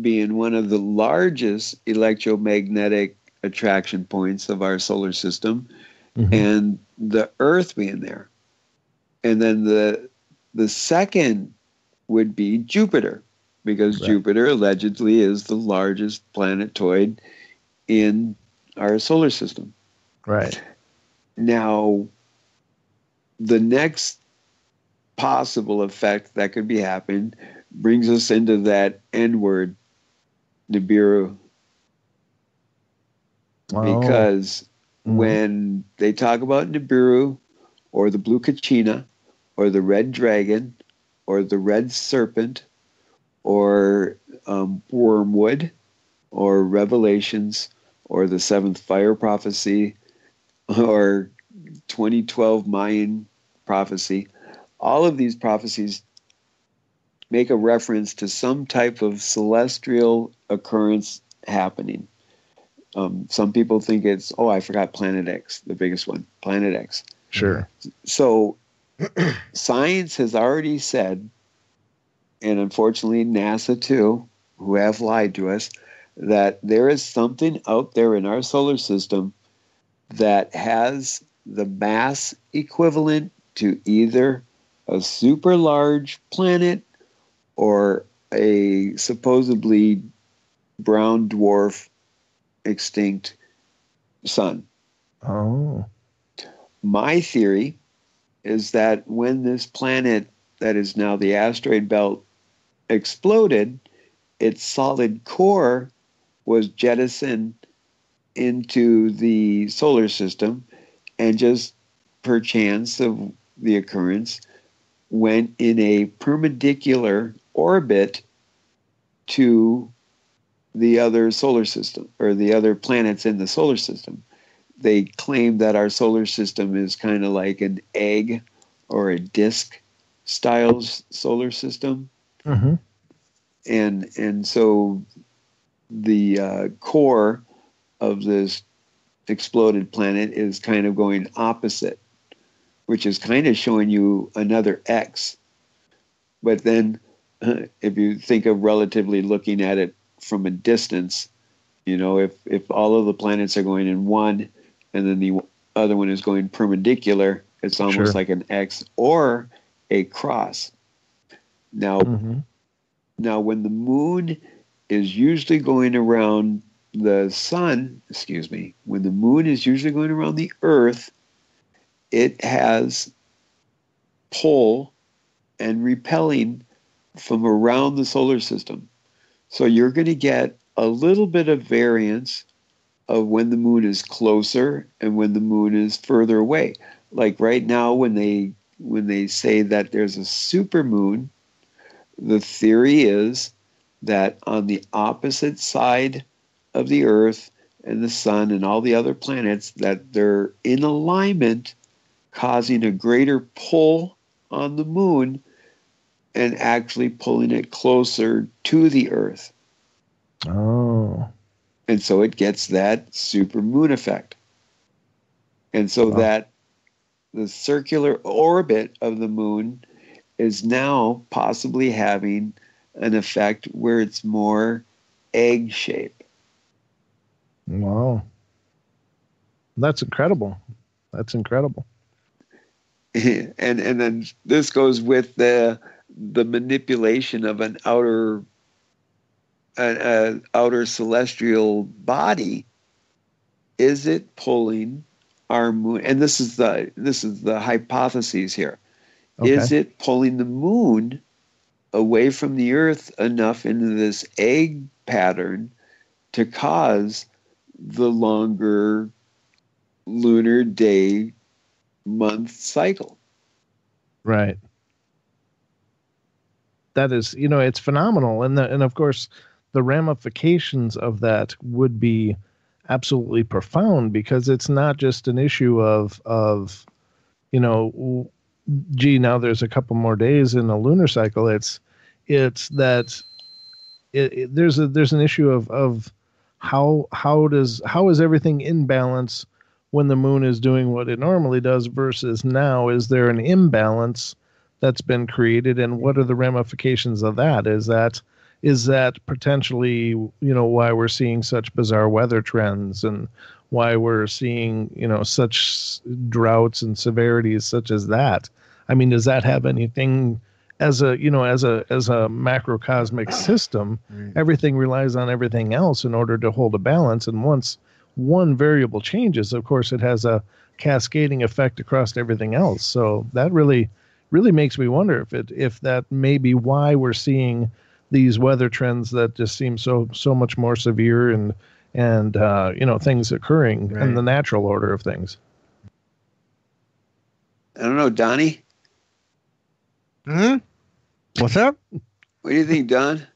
being one of the largest electromagnetic attraction points of our solar system, and the Earth being there. And then the second would be Jupiter, because Jupiter allegedly is the largest planetoid in our solar system. Right. Now, the next possible effect that could be happening brings us into that N word, Nibiru. Wow. Because when they talk about Nibiru, or the blue kachina, or the red dragon, or the red serpent, or wormwood, or Revelations, or the seventh fire prophecy, or 2012 Mayan prophecy, all of these prophecies make a reference to some type of celestial occurrence happening. Some people think it's, I forgot Planet X, the biggest one, Planet X. Sure. So science has already said, and unfortunately NASA too, who have lied to us, that there is something out there in our solar system that has the mass equivalent to either a super large planet or a supposedly brown dwarf extinct sun. Oh. My theory is that when this planet that is now the asteroid belt exploded, its solid core was jettisoned into the solar system, and just per chance of the occurrence went in a perpendicular orbit to the other solar system, or the other planets in the solar system. They claim that our solar system is kind of like an egg or a disc style solar system. And so the core of this exploded planet is kind of going opposite, which is kind of showing you another X. But then if you think of relatively looking at it from a distance, if all of the planets are going in one and then the other one is going perpendicular, it's almost like an X or a cross. Now, now when the moon is usually going around the sun, when the moon is usually going around the Earth, it has pull and repelling from around the solar system. So you're going to get a little bit of variance of when the moon is closer and when the moon is further away. Like right now, when they say that there's a supermoon, the theory is that on the opposite side of the Earth and the sun and all the other planets, that they're in alignment, causing a greater pull on the moon and actually pulling it closer to the Earth. Oh. And so it gets that supermoon effect. And so that the circular orbit of the moon is now possibly having an effect where it's more egg shape. Wow. That's incredible. That's incredible. and then this goes with the manipulation of an outer celestial body. Is it pulling our moon? And this is the hypotheses here. Okay. Is it pulling the moon away from the Earth enough into this egg pattern to cause the longer lunar day month cycle? Right. That is, it's phenomenal. And of course, the ramifications of that would be absolutely profound, because it's not just an issue of now there's a couple more days in the lunar cycle. It's that there's an issue of how is everything in balance when the moon is doing what it normally does versus now? Is there an imbalance that's been created, and what are the ramifications of that? Is that potentially, why we're seeing such bizarre weather trends, and why we're seeing, such droughts and severities such as that? I mean, does that have anything as a macrocosmic system? Everything relies on everything else in order to hold a balance. And once one variable changes, of course, it has a cascading effect across everything else. So that really makes me wonder if that may be why we're seeing these weather trends that just seem so much more severe and things occurring in the natural order of things. I don't know, Donnie. What's up? What do you think, Don?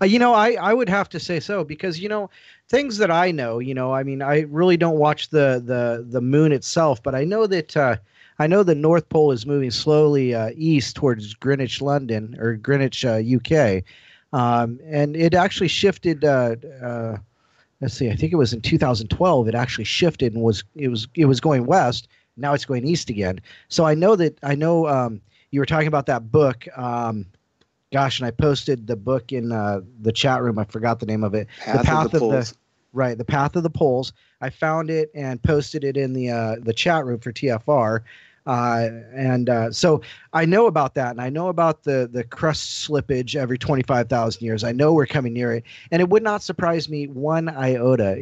I would have to say so, because things that I know, I mean, I really don't watch the moon itself, but I know that the North Pole is moving slowly east towards Greenwich, London, or Greenwich, UK, and it actually shifted. Let's see, I think it was in 2012. It actually shifted and was going west. Now it's going east again. So I know you were talking about that book. Gosh, and I posted the book in the chat room. I forgot the name of it. The Path of the Poles. The Path of the Poles. I found it and posted it in the chat room for TFR. So I know about that, and I know about the crust slippage every 25,000 years. I know we're coming near it, and it would not surprise me one iota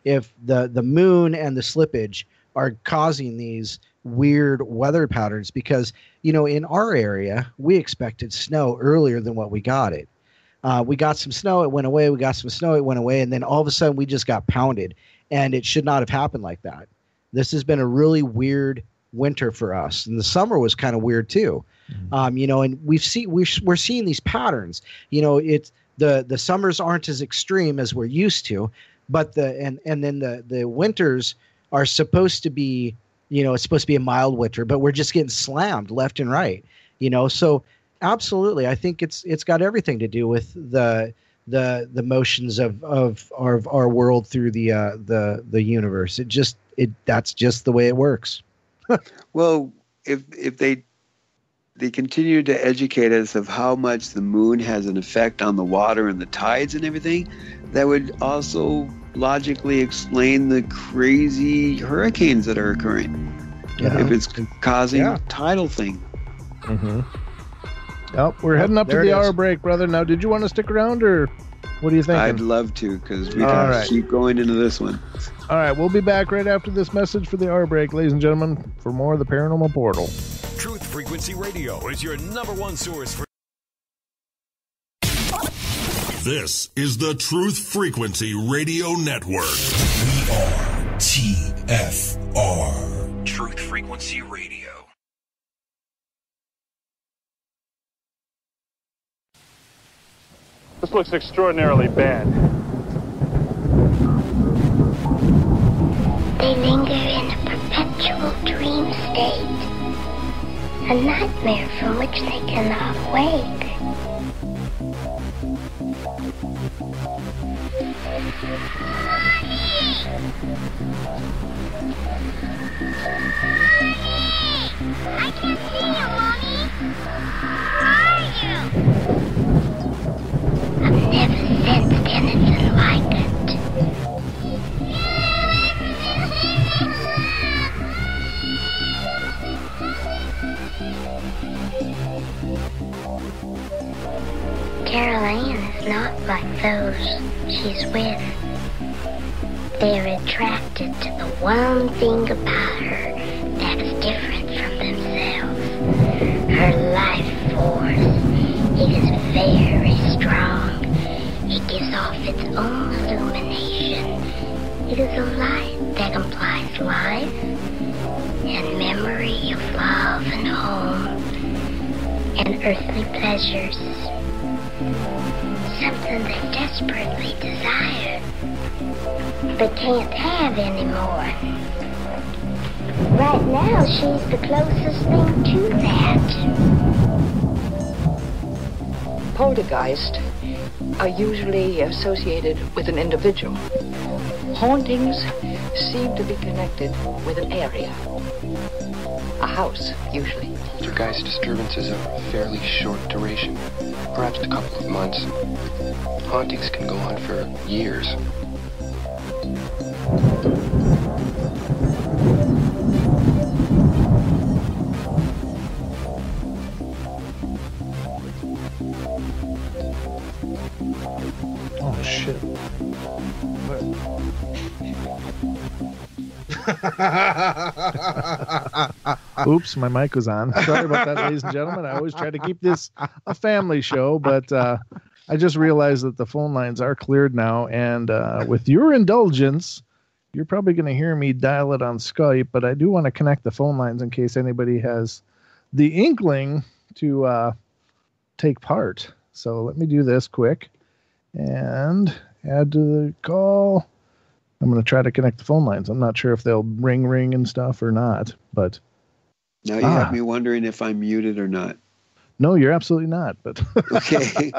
if the moon and the slippage are causing these weird weather patterns, because in our area we expected snow earlier than what we got it. We got some snow, it went away. We got some snow, it went away, and then all of a sudden we just got pounded, and it should not have happened like that. This has been a really weird winter for us, and the summer was kind of weird too. And we're seeing these patterns. It's the summers aren't as extreme as we're used to, but then the winters are supposed to be, it's supposed to be a mild winter, but we're just getting slammed left and right. So absolutely, I think it's got everything to do with the motions of our world through the universe. That's just the way it works. Well, if they continue to educate us of how much the moon has an effect on the water and the tides and everything, that would also logically explain the crazy hurricanes that are occurring. If it's causing tidal thing. Mm-hmm. Oh, we're heading up to the hour break, brother. Now, did you want to stick around, or what do you think? I'd love to, because we can keep going into this one. All right, we'll be back right after this message for the hour break, ladies and gentlemen, for more of the Paranormal Portal. Truth Frequency Radio is your #1 source for... This is the Truth Frequency Radio Network. We are TFR. Truth Frequency Radio. This looks extraordinarily bad. They linger in a perpetual dream state, a nightmare from which they cannot wake. I can't see you, Mommy. Where are you? I've never sensed anything like it. look like those she's with. They're attracted to the one thing about her that's different from themselves. Her life force. It is very strong. It gives off its own illumination. It is a light that implies life and memory of love and home and earthly pleasures. Something they desperately desire, but can't have anymore. Right now, she's the closest thing to that. Poltergeists are usually associated with an individual. Hauntings seem to be connected with an area. A house, usually. Poltergeist disturbances are fairly short duration, perhaps a couple of months. Hauntings can go on for years. Oh, shit. Oops, my mic was on. Sorry about that, ladies and gentlemen. I always try to keep this a family show, but I just realized that the phone lines are cleared now, and with your indulgence, you're probably going to hear me dial it on Skype, but I do want to connect the phone lines in case anybody has the inkling to take part. So let me do this quick and add to the call. I'm going to try to connect the phone lines. I'm not sure if they'll ring and stuff or not, but now you have me wondering if I'm muted or not. No, you're absolutely not, but okay.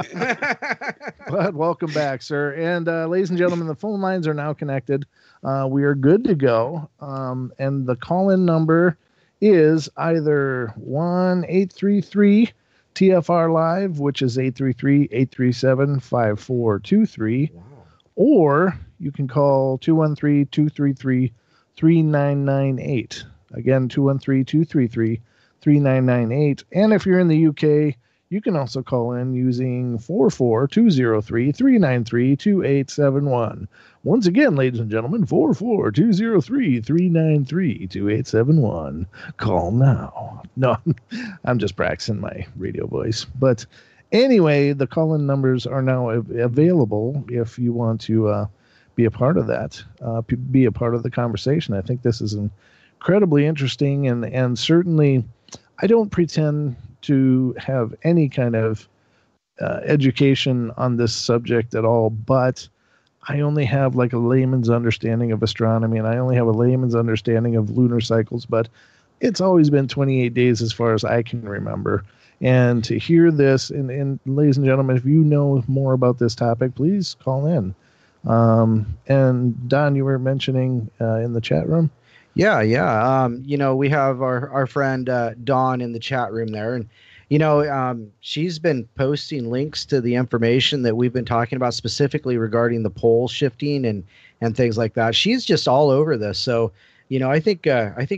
But welcome back, sir. And ladies and gentlemen, the phone lines are now connected. We are good to go. And the call-in number is either 1-833-TFR Live, which is 833-837-5423, or you can call 213-233-3998. Again, 213-233-3998. And if you're in the UK, you can also call in using 44203-393-2871. Once again, ladies and gentlemen, 44203-393-2871. Call now. No, I'm just practicing my radio voice. But anyway, the call-in numbers are now available if you want to be a part of that, be a part of the conversation. I think this is incredibly interesting, and certainly I don't pretend to have any kind of education on this subject at all, but I only have like a layman's understanding of astronomy, and I only have a layman's understanding of lunar cycles, but it's always been 28 days as far as I can remember. And to hear this, and ladies and gentlemen, if you know more about this topic, please call in. And Don, you were mentioning in the chat room? Yeah. We have our friend Dawn in the chat room there, and she's been posting links to the information that we've been talking about, specifically regarding the pole shifting and things like that. She's just all over this. So, I think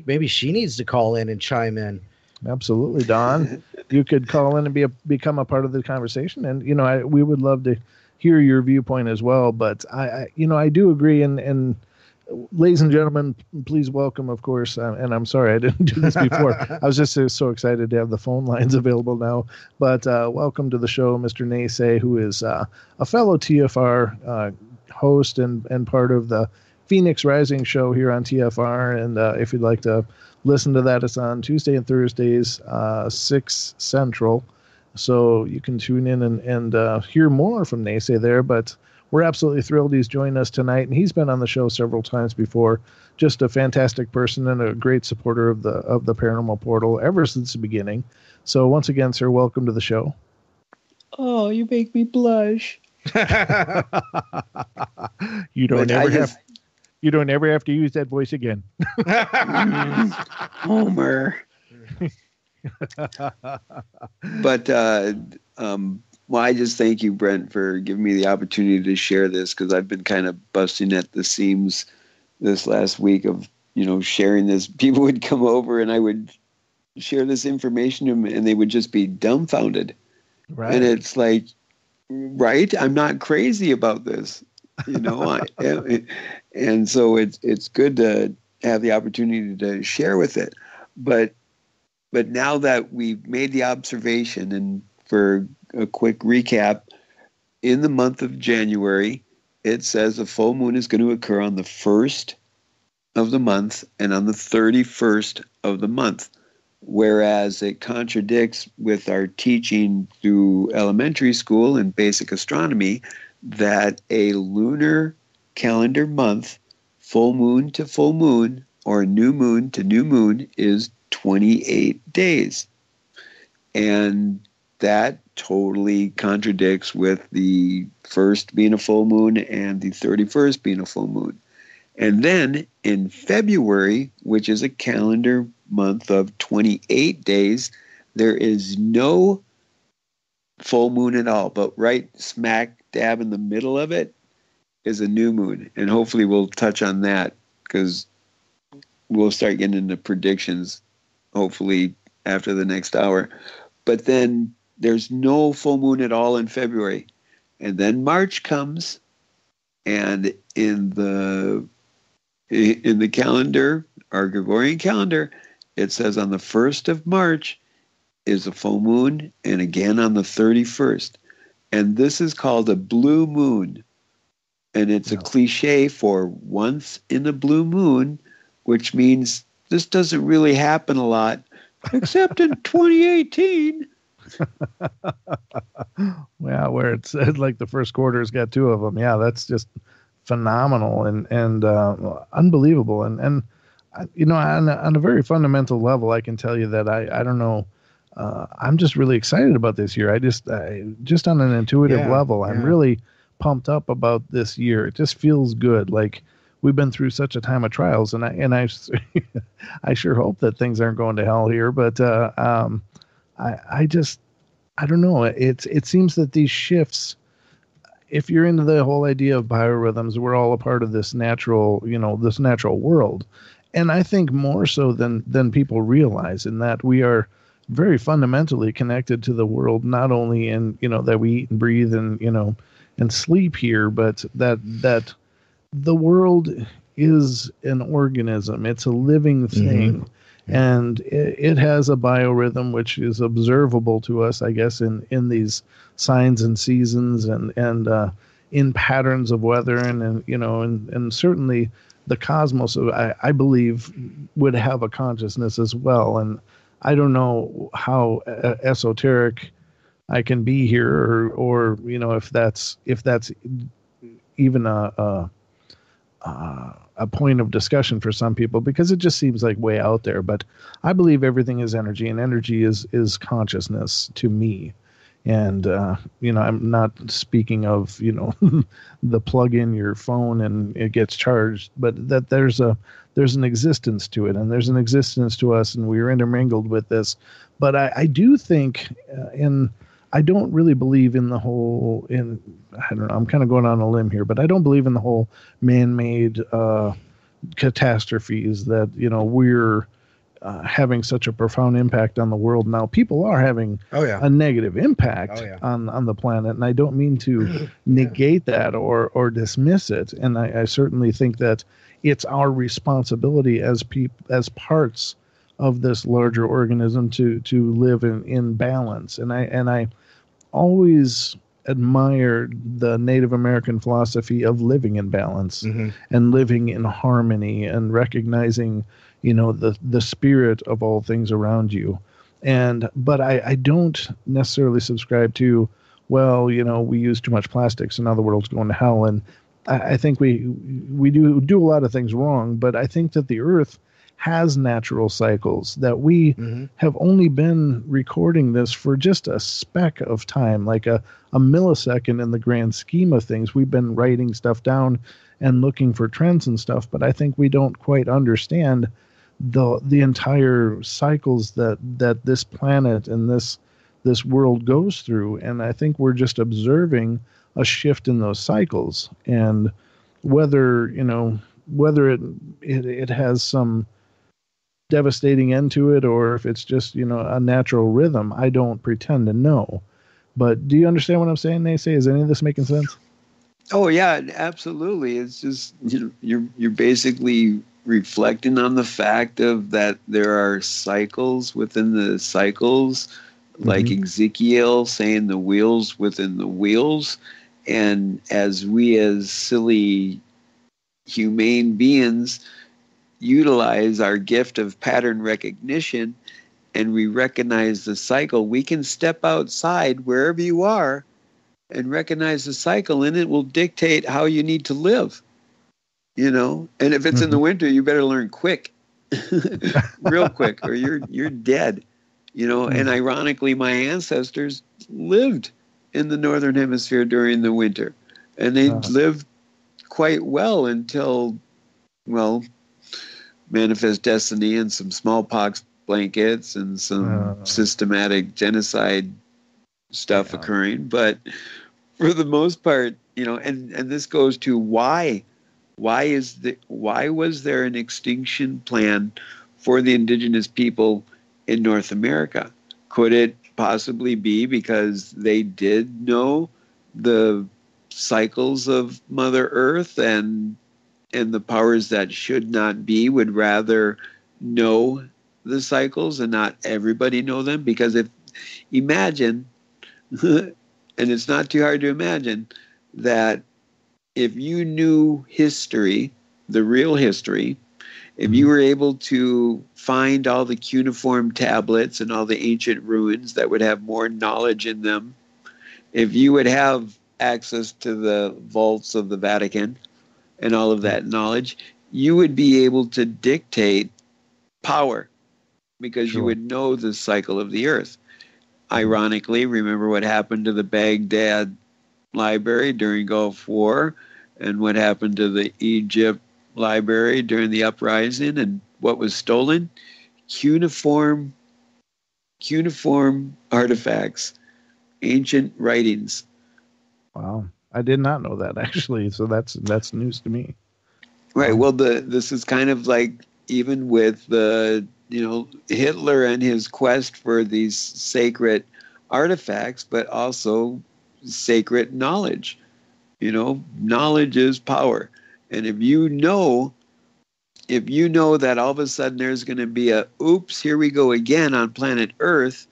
maybe she needs to call in and chime in. Absolutely, Don. You could call in and become a part of the conversation, and we would love to hear your viewpoint as well. But I do agree, and ladies and gentlemen, please welcome, of course, and I'm sorry I didn't do this before. I was just so excited to have the phone lines available now. But welcome to the show, Mr. NeSe, who is a fellow TFR host and part of the Phoenix Rising show here on TFR. And if you'd like to listen to that, it's on Tuesday and Thursdays, 6 Central. So you can tune in and hear more from NeSe there. But we're absolutely thrilled he's joined us tonight, and he's been on the show several times before. Just a fantastic person and a great supporter of the Paranormal Portal ever since the beginning. So once again, sir, welcome to the show. Oh, you make me blush. You don't ever have to use that voice again. Homer. But well, I just thank you, Brent, for giving me the opportunity to share this, because I've been kind of busting at the seams this last week of, sharing this. People would come over and I would share this information to them and they would just be dumbfounded. Right. And it's like, right? I'm not crazy about this, you know. And so it's good to have the opportunity to share with it. But now that we've made the observation, and for a quick recap, in the month of January, it says a full moon is going to occur on the 1st of the month and on the 31st of the month, whereas it contradicts with our teaching through elementary school and basic astronomy that a lunar calendar month, full moon to full moon, or new moon to new moon, is 28 days. And that totally contradicts with the 1st being a full moon and the 31st being a full moon. And then in February, which is a calendar month of 28 days, there is no full moon at all. But right smack dab in the middle of it is a new moon. And hopefully we'll touch on that, because we'll start getting into predictions, hopefully after the next hour. But then there's no full moon at all in February. And then March comes, and in the calendar, our Gregorian calendar, it says on the 1st of March is a full moon, and again on the 31st. And this is called a blue moon. And it's a cliche for once in a blue moon, which means this doesn't really happen a lot, except in 2018. Yeah, where it said like the first quarter's got 2 of them. Yeah, that's just phenomenal and unbelievable. And you know, on a very fundamental level, I can tell you that I don't know. I'm just really excited about this year. I just on an intuitive level, I'm really pumped up about this year. It just feels good. Like we've been through such a time of trials, and I I sure hope that things aren't going to hell here. But I don't know. It seems that these shifts, if you're into the whole idea of biorhythms, we're all a part of this natural, this natural world. And I think more so than people realize, in that we are very fundamentally connected to the world, not only in, that we eat and breathe and, and sleep here, but that the world is an organism. It's a living thing. Mm-hmm. And it has a biorhythm which is observable to us, I guess, in these signs and seasons and in patterns of weather and certainly the cosmos, I believe, would have a consciousness as well. And I don't know how esoteric I can be here, or if that's even a point of discussion for some people, because it just seems like way out there. But I believe everything is energy, and energy is consciousness to me. And I'm not speaking of the plug in your phone and it gets charged, but that there's an existence to it, and there's an existence to us, and we are intermingled with this. But I do think, and I don't really believe in the whole, I don't know, I'm kind of going on a limb here, but I don't believe in the whole man-made catastrophes that, we're having such a profound impact on the world now. People are having a negative impact on the planet, and I don't mean to negate that or dismiss it. And I certainly think that it's our responsibility as parts of this larger organism to live in balance. And I always admired the Native American philosophy of living in balance and living in harmony and recognizing, the spirit of all things around you. But I don't necessarily subscribe to, we use too much plastic, so now the world's going to hell. And I think we do a lot of things wrong, but I think that the earth has natural cycles, that we have only been recording this for just a speck of time, like a millisecond in the grand scheme of things. We've been writing stuff down and looking for trends and stuff, but I think we don't quite understand the entire cycles that this planet and this world goes through. And I think we're just observing a shift in those cycles, and whether it has some devastating end to it, or if it's just a natural rhythm, I don't pretend to know. But do you understand what I'm saying, NeSe? Is any of this making sense? Oh yeah, absolutely. It's just you're basically reflecting on the fact of that there are cycles within the cycles, like Ezekiel saying the wheels within the wheels, and as we as silly humane beings utilize our gift of pattern recognition and we recognize the cycle, we can step outside wherever you are and recognize the cycle, and it will dictate how you need to live, and if it's in the winter, you better learn quick, real quick, or you're dead, and ironically, my ancestors lived in the Northern Hemisphere during the winter, and they lived quite well until, manifest destiny and some smallpox blankets and some systematic genocide stuff occurring. But for the most part, and this goes to why was there an extinction plan for the indigenous people in North America? Could it possibly be because they did know the cycles of Mother Earth, and the powers that should not be would rather know the cycles and not everybody know them? Because imagine, and it's not too hard to imagine, that if you knew history, the real history, if you were able to find all the cuneiform tablets and all the ancient ruins that would have more knowledge in them, if you would have access to the vaults of the Vatican and all of that knowledge, you would be able to dictate power because you would know the cycle of the earth. Ironically, remember what happened to the Baghdad library during Gulf War, and what happened to the Egypt library during the uprising, and what was stolen? Cuneiform artifacts, ancient writings. Wow. I did not know that, actually. So that's news to me. Right. Well, this is kind of like even with the Hitler and his quest for these sacred artifacts, but also sacred knowledge. Knowledge is power. And if you know that all of a sudden there's going to be a oops, here we go again on planet Earth,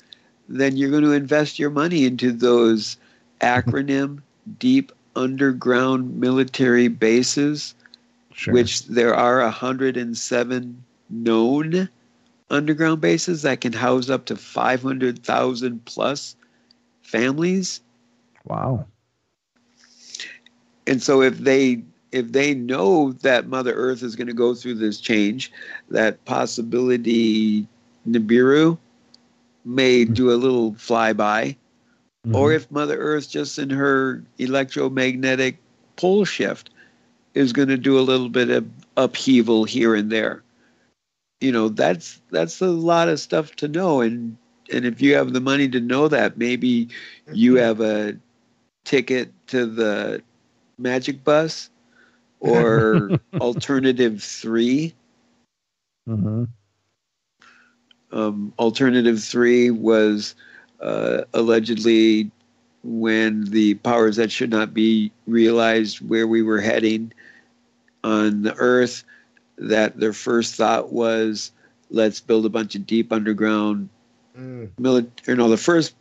then you're going to invest your money into those acronym deep underground military bases, which there are 107 known underground bases that can house up to 500,000 plus families. Wow. And so if they know that Mother Earth is going to go through this change, that possibility Nibiru may do a little flyby, or if Mother Earth, just in her electromagnetic pole shift, is going to do a little bit of upheaval here and there. That's a lot of stuff to know. And if you have the money to know that, maybe you have a ticket to the Magic Bus or Alternative 3. Alternative 3 was allegedly when the powers that should not be realized where we were heading on the Earth, that their first thought was, let's build a bunch of deep underground the first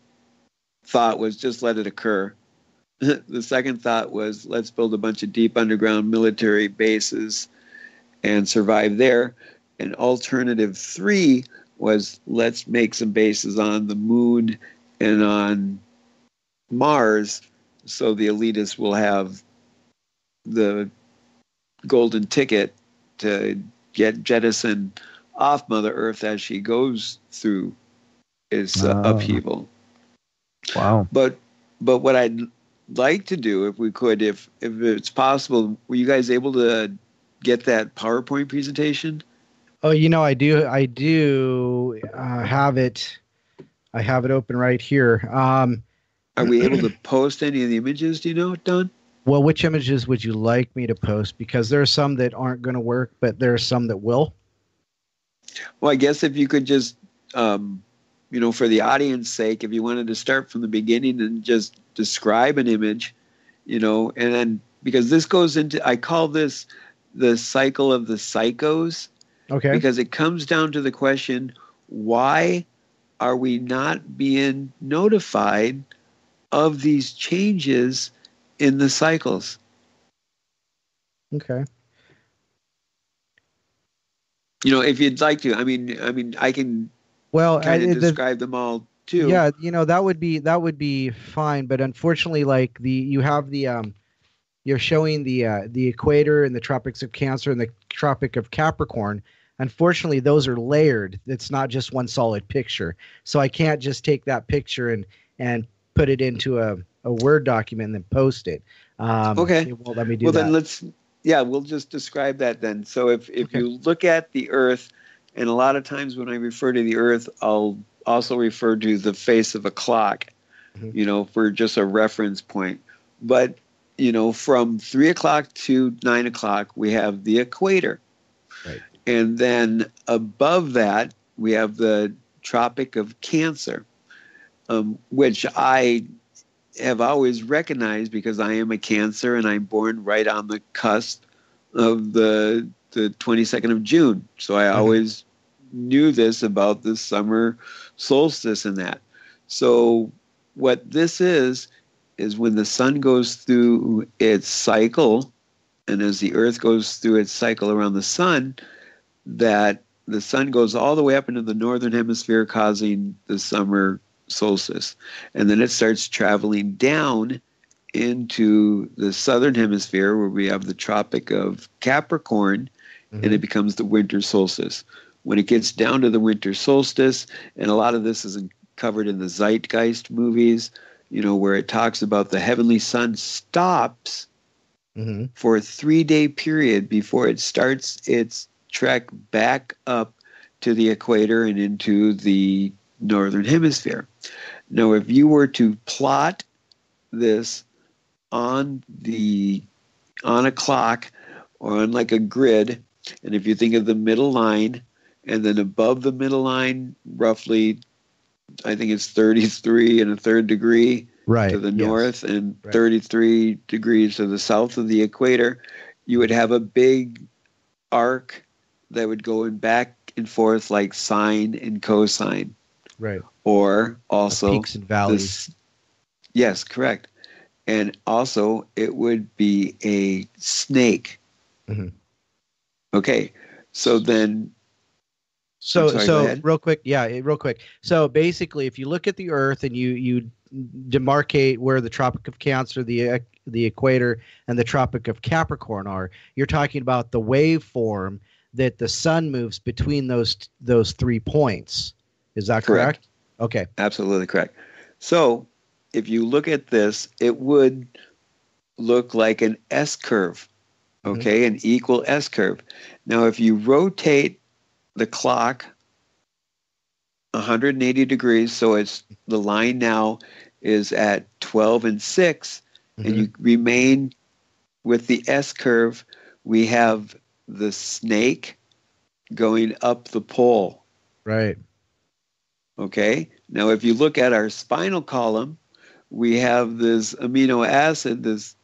thought was just let it occur. The second thought was, let's build a bunch of deep underground military bases and survive there. And Alternative 3 was, let's make some bases on the moon and on Mars so the elitists will have the golden ticket to get jettisoned off Mother Earth as she goes through its upheaval. Wow. But what I'd like to do, if we could, if it's possible, were you guys able to get that PowerPoint presentation? Oh, I do have it. I have it open right here. Are we able to post any of the images? Do you know, Don? Well, which images would you like me to post? Because there are some that aren't going to work, but there are some that will. Well, I guess if you could just for the audience sake, if you wanted to start from the beginning and just describe an image, and then because this goes into, I call this the cycle of the psychos. Okay. Because it comes down to the question, why are we not being notified of these changes in the cycles? Okay. If you'd like to, I mean, I can kind of describe them all too. Yeah, that would be fine, but unfortunately, like you have the you're showing the equator and the tropics of Cancer and the Tropic of Capricorn. Unfortunately, those are layered. It's not just one solid picture. So I can't just take that picture and put it into a Word document and then post it. Okay. It won't let me do that. Then we'll just describe that then. So if you look at the Earth, and a lot of times when I refer to the Earth, I'll also refer to the face of a clock, for just a reference point. But, from 3 o'clock to 9 o'clock, we have the equator. Right. And then above that, we have the Tropic of Cancer, which I have always recognized because I am a Cancer and I'm born right on the cusp of the 22nd of June. So I always knew this about the summer solstice and that. So what this is when the sun goes through its cycle, and as the Earth goes through its cycle around the sun, that the sun goes all the way up into the northern hemisphere, causing the summer solstice. And then it starts traveling down into the southern hemisphere where we have the Tropic of Capricorn, and it becomes the winter solstice. When it gets down to the winter solstice, and a lot of this is covered in the Zeitgeist movies, where it talks about the heavenly sun stops for a 3-day period before it starts its trek back up to the equator and into the northern hemisphere. Now, if you were to plot this on a clock or on like a grid, and if you think of the middle line, and then above the middle line, roughly, I think it's 33 1/3 degree to the north and 33 degrees to the south of the equator, you would have a big arc that would go in back and forth like sine and cosine. Right. Or also peaks and valleys. Yes, correct. And also it would be a snake. Okay. So then So real quick. Real quick. So basically, if you look at the Earth and you demarcate where the Tropic of Cancer, the equator, and the Tropic of Capricorn are, you're talking about the waveform that the sun moves between those 3 points. Is that correct? Okay. Absolutely correct. So if you look at this, it would look like an S curve. Okay, an equal S curve. Now, if you rotate the clock 180 degrees, so it's the line now is at 12 and 6, and you remain with the S curve, we have the snake going up the pole. Right. Okay. Now, if you look at our spinal column, we have this amino acid, this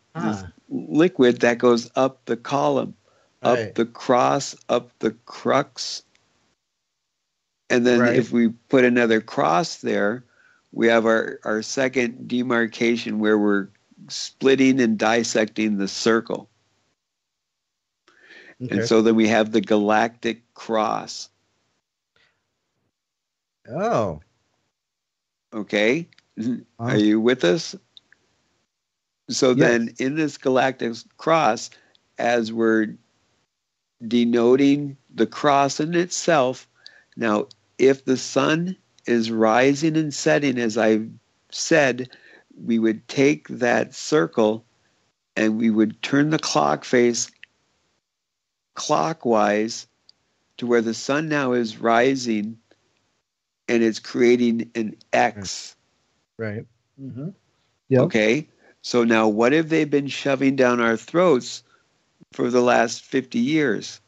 liquid that goes up the column, up the cross, up the crux. And then if we put another cross there, we have our second demarcation where we're splitting and dissecting the circle. Okay. And so then we have the galactic cross. Oh. Okay. Are you with us? So then in this galactic cross, as we're denoting the cross in itself, now if the sun is rising and setting, as I said, we would take that circle and we would turn the clock face clockwise to where the sun now is rising and it's creating an X. Right. Yep. Okay. So now what have they been shoving down our throats for the last 50 years?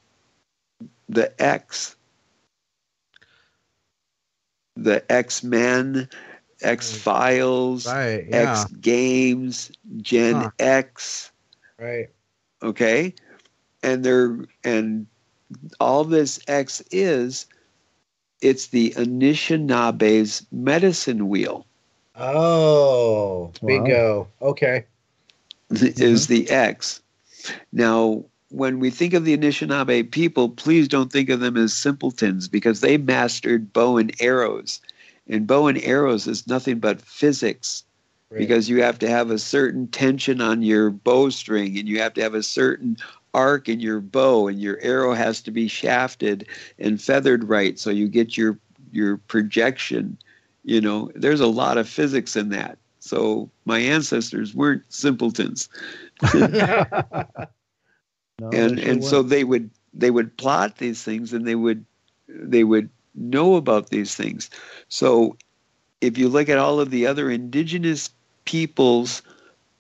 The X. the X-Men, X-Files, Right, yeah. X-Games, Gen X. Right. Okay? And all this X it's the Anishinabe's medicine wheel. Oh, bingo. Okay. Is the X. Now, when we think of the Anishinaabe people, please don't think of them as simpletons, because they mastered bow and arrows. And bow and arrows is nothing but physics, because you have to have a certain tension on your bowstring, and you have to have a certain arc in your bow, and your arrow has to be shafted and feathered right so you get your projection. You know, there's a lot of physics in that. So my ancestors weren't simpletons. So they would plot these things, and they would know about these things. So if you look at all of the other indigenous peoples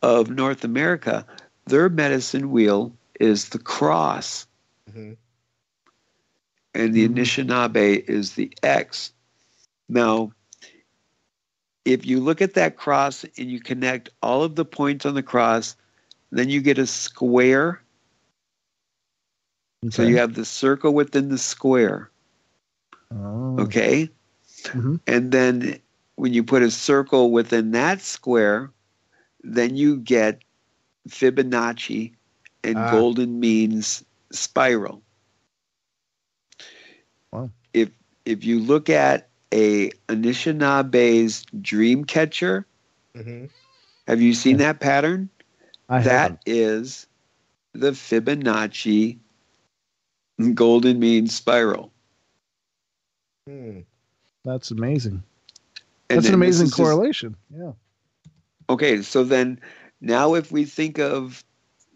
of North America, their medicine wheel is the cross. And the Anishinaabe is the X. Now, if you look at that cross and you connect all of the points on the cross, then you get a square. So you have the circle within the square. Okay? And then when you put a circle within that square, then you get Fibonacci, and golden means spiral. Wow. If you look at a Anishinabe's dream catcher, have you seen that pattern? That is the Fibonacci golden mean spiral. That's amazing. And that's an amazing correlation. Yeah. Okay, so then now if we think of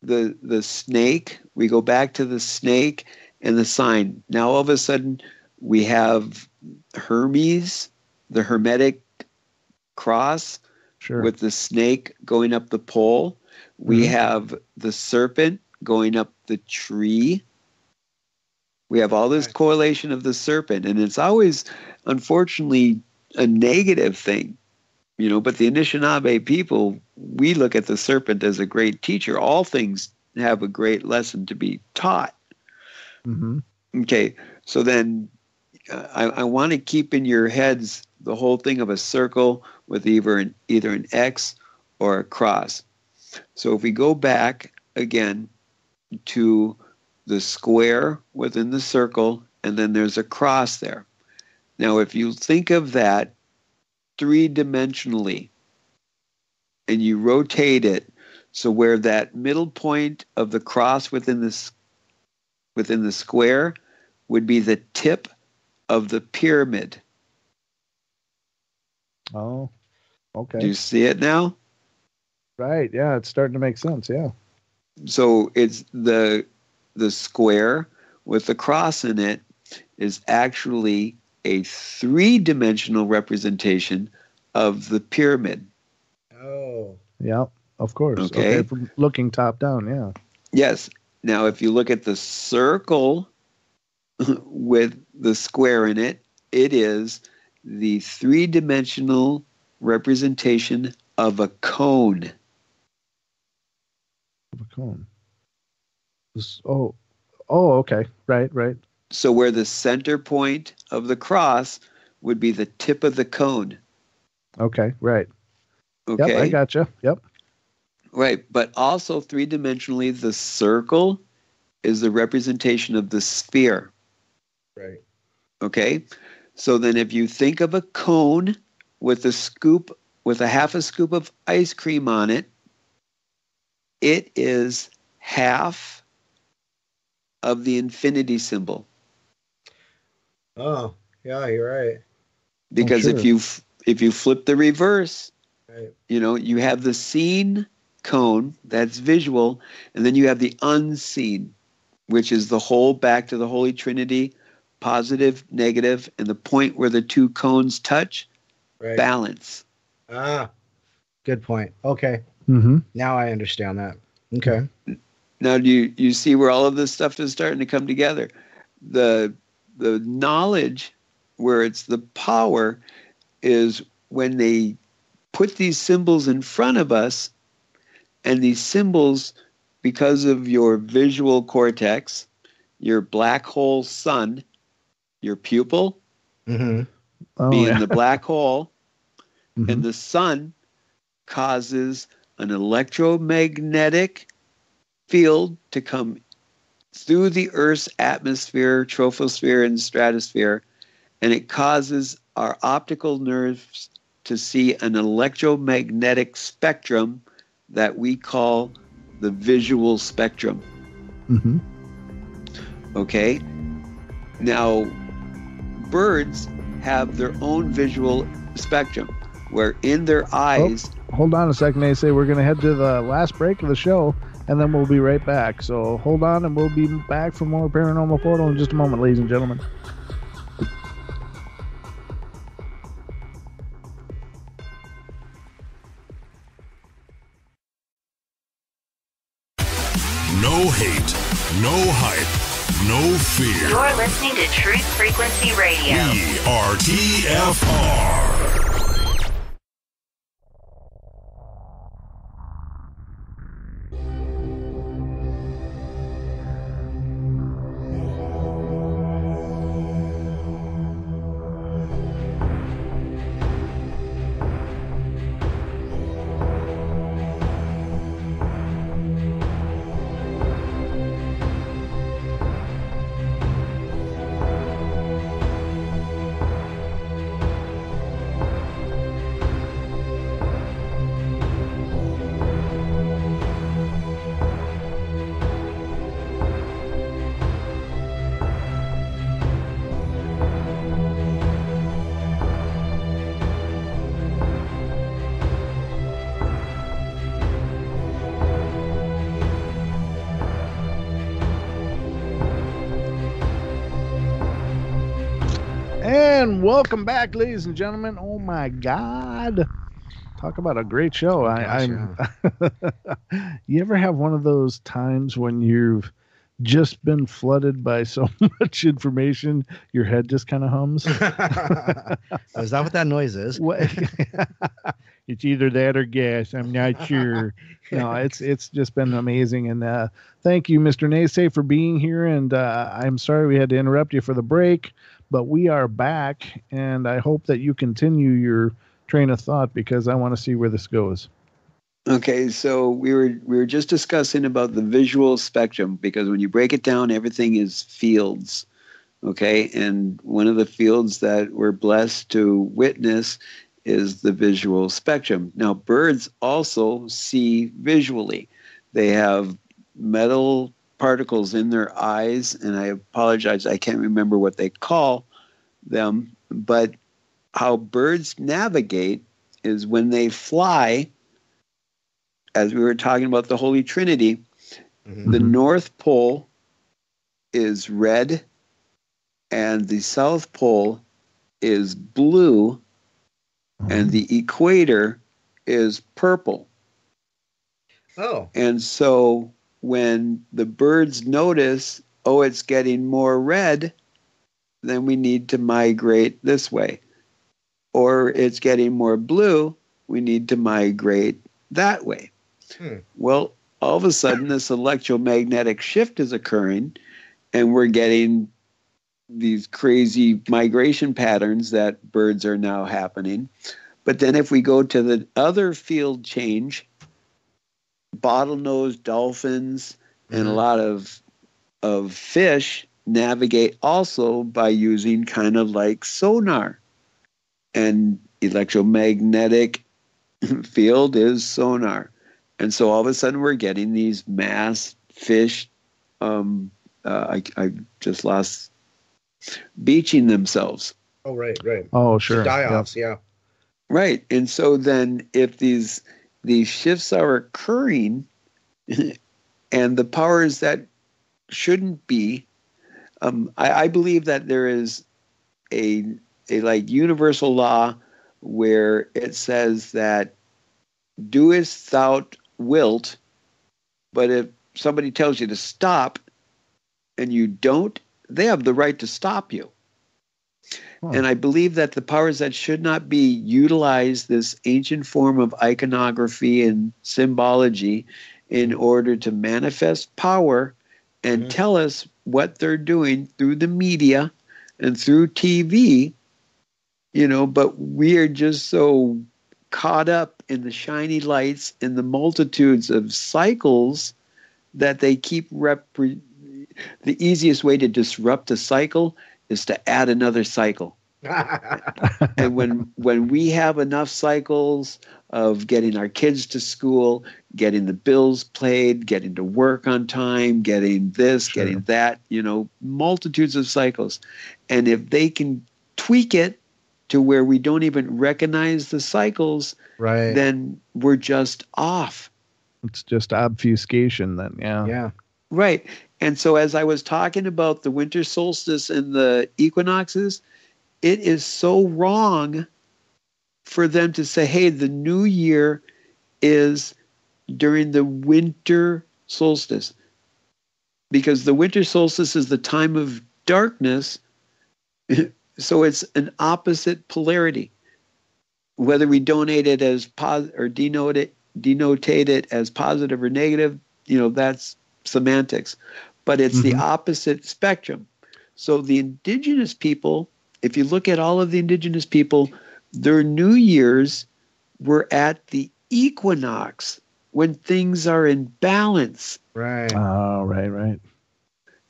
the snake, we go back to the snake and the sign. Now all of a sudden we have Hermes, the Hermetic cross, with the snake going up the pole. We have the serpent going up the tree. We have all this correlation of the serpent, and it's always, unfortunately, a negative thing, you know. But the Anishinaabe people, we look at the serpent as a great teacher. All things have a great lesson to be taught. Okay, so then I want to keep in your heads the whole thing of a circle with either an X or a cross. So if we go back again to the square within the circle, and then there's a cross there. Now, if you think of that three-dimensionally, and you rotate it, so where that middle point of the cross within the square would be the tip of the pyramid. Oh, okay. Do you see it now? Right. Yeah, it's starting to make sense. Yeah. So it's the square with the cross in it is actually a three-dimensional representation of the pyramid. Oh. Yeah, of course. Okay. From looking top down, yeah. Yes. Now, if you look at the circle with the square in it, it is the three-dimensional representation of a cone. Of a cone. Okay. Right. So where the center point of the cross would be the tip of the cone. Okay, right. Okay. Yep, I gotcha. Yep. Right, but also three-dimensionally, the circle is the representation of the sphere. Right. Okay, so then if you think of a cone with a half a scoop of ice cream on it, it is half of the infinity symbol. Oh, yeah, you're right. Because if you flip the reverse, right, you know, you have the seen cone, that's visual, and then you have the unseen, which is the whole back to the Holy Trinity, positive, negative, and the point where the two cones touch, balance. Good point. Okay. Now I understand that. Okay. Now do you see where all of this stuff is starting to come together? The knowledge where it's the power is when they put these symbols in front of us, and these symbols, because of your visual cortex, your black hole sun, your pupil being the black hole, and the sun causes an electromagnetic field to come through the Earth's atmosphere, troposphere, and stratosphere, and it causes our optical nerves to see an electromagnetic spectrum that we call the visual spectrum. Okay? Now, birds have their own visual spectrum, where in their eyes... Hold on a second, NeSe. We're going to head to the last break of the show, and then we'll be right back. So hold on, and we'll be back for more Paranormal Portal in just a moment, ladies and gentlemen. No hate, no hype, no fear. You're listening to Truth Frequency Radio. We are TFR. And welcome back, ladies and gentlemen. Oh my God. Talk about a great show. You ever have one of those times when you've just been flooded by so much information, your head just kind of hums? Is that what that noise is? It's either that or gas. I'm not sure. No, it's just been amazing. And thank you, Mr. NeSe, for being here. And I'm sorry we had to interrupt you for the break, but we are back. And I hope that you continue your train of thought, because I want to see where this goes. Okay, so we were just discussing about the visual spectrum, because when you break it down, everything is fields. Okay, and one of the fields that we're blessed to witness is the visual spectrum. Now, birds also see visually. They have metal particles in their eyes, and I apologize, I can't remember what they call them, but how birds navigate is when they fly, as we were talking about the Holy Trinity, the North Pole is red and the South Pole is blue and the equator is purple. Oh. And so when the birds notice, oh, it's getting more red, then we need to migrate this way. Or it's getting more blue, we need to migrate that way. Well, all of a sudden, this electromagnetic shift is occurring, and we're getting these crazy migration patterns that birds are now happening. But then if we go to the other field change, bottlenose dolphins and a lot of fish navigate also by using kind of like sonar. And electromagnetic field is sonar. And so all of a sudden we're getting these mass fish, I just lost, beaching themselves. Oh, right. Oh, sure. Die-offs, yeah. Right. And so then if these shifts are occurring and the powers that shouldn't be, I believe that there is a like universal law where it says that doest thou wilt, but if somebody tells you to stop and you don't, they have the right to stop you. And I believe that the powers that should not be utilize this ancient form of iconography and symbology in order to manifest power and tell us what they're doing through the media and through TV, but we are just so caught up in the shiny lights and the multitudes of cycles that they keep the easiest way to disrupt a cycle is to add another cycle. And when we have enough cycles of getting our kids to school, getting the bills paid, getting to work on time, getting this, getting that, multitudes of cycles. And if they can tweak it to where we don't even recognize the cycles, then we're just off. It's just obfuscation then, yeah. Right. And so as I was talking about the winter solstice and the equinoxes, it is so wrong for them to say, hey, the new year is during the winter solstice. Because the winter solstice is the time of darkness, so it's an opposite polarity. Whether we donate it as or denotate it as positive or negative, that's semantics. But it's the opposite spectrum. So the indigenous people, if you look at all of the indigenous people, their New Year's were at the equinox when things are in balance. Right. Oh, right.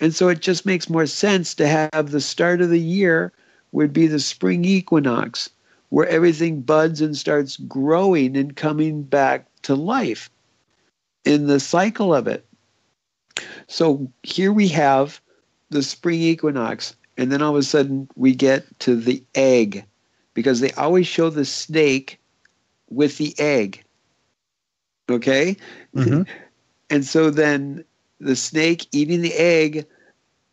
And so it just makes more sense to have the start of the year would be the spring equinox, where everything buds and starts growing and coming back to life in the cycle of it. So here we have the spring equinox, and then all of a sudden we get to the egg, because they always show the snake with the egg. Okay? And so then the snake eating the egg,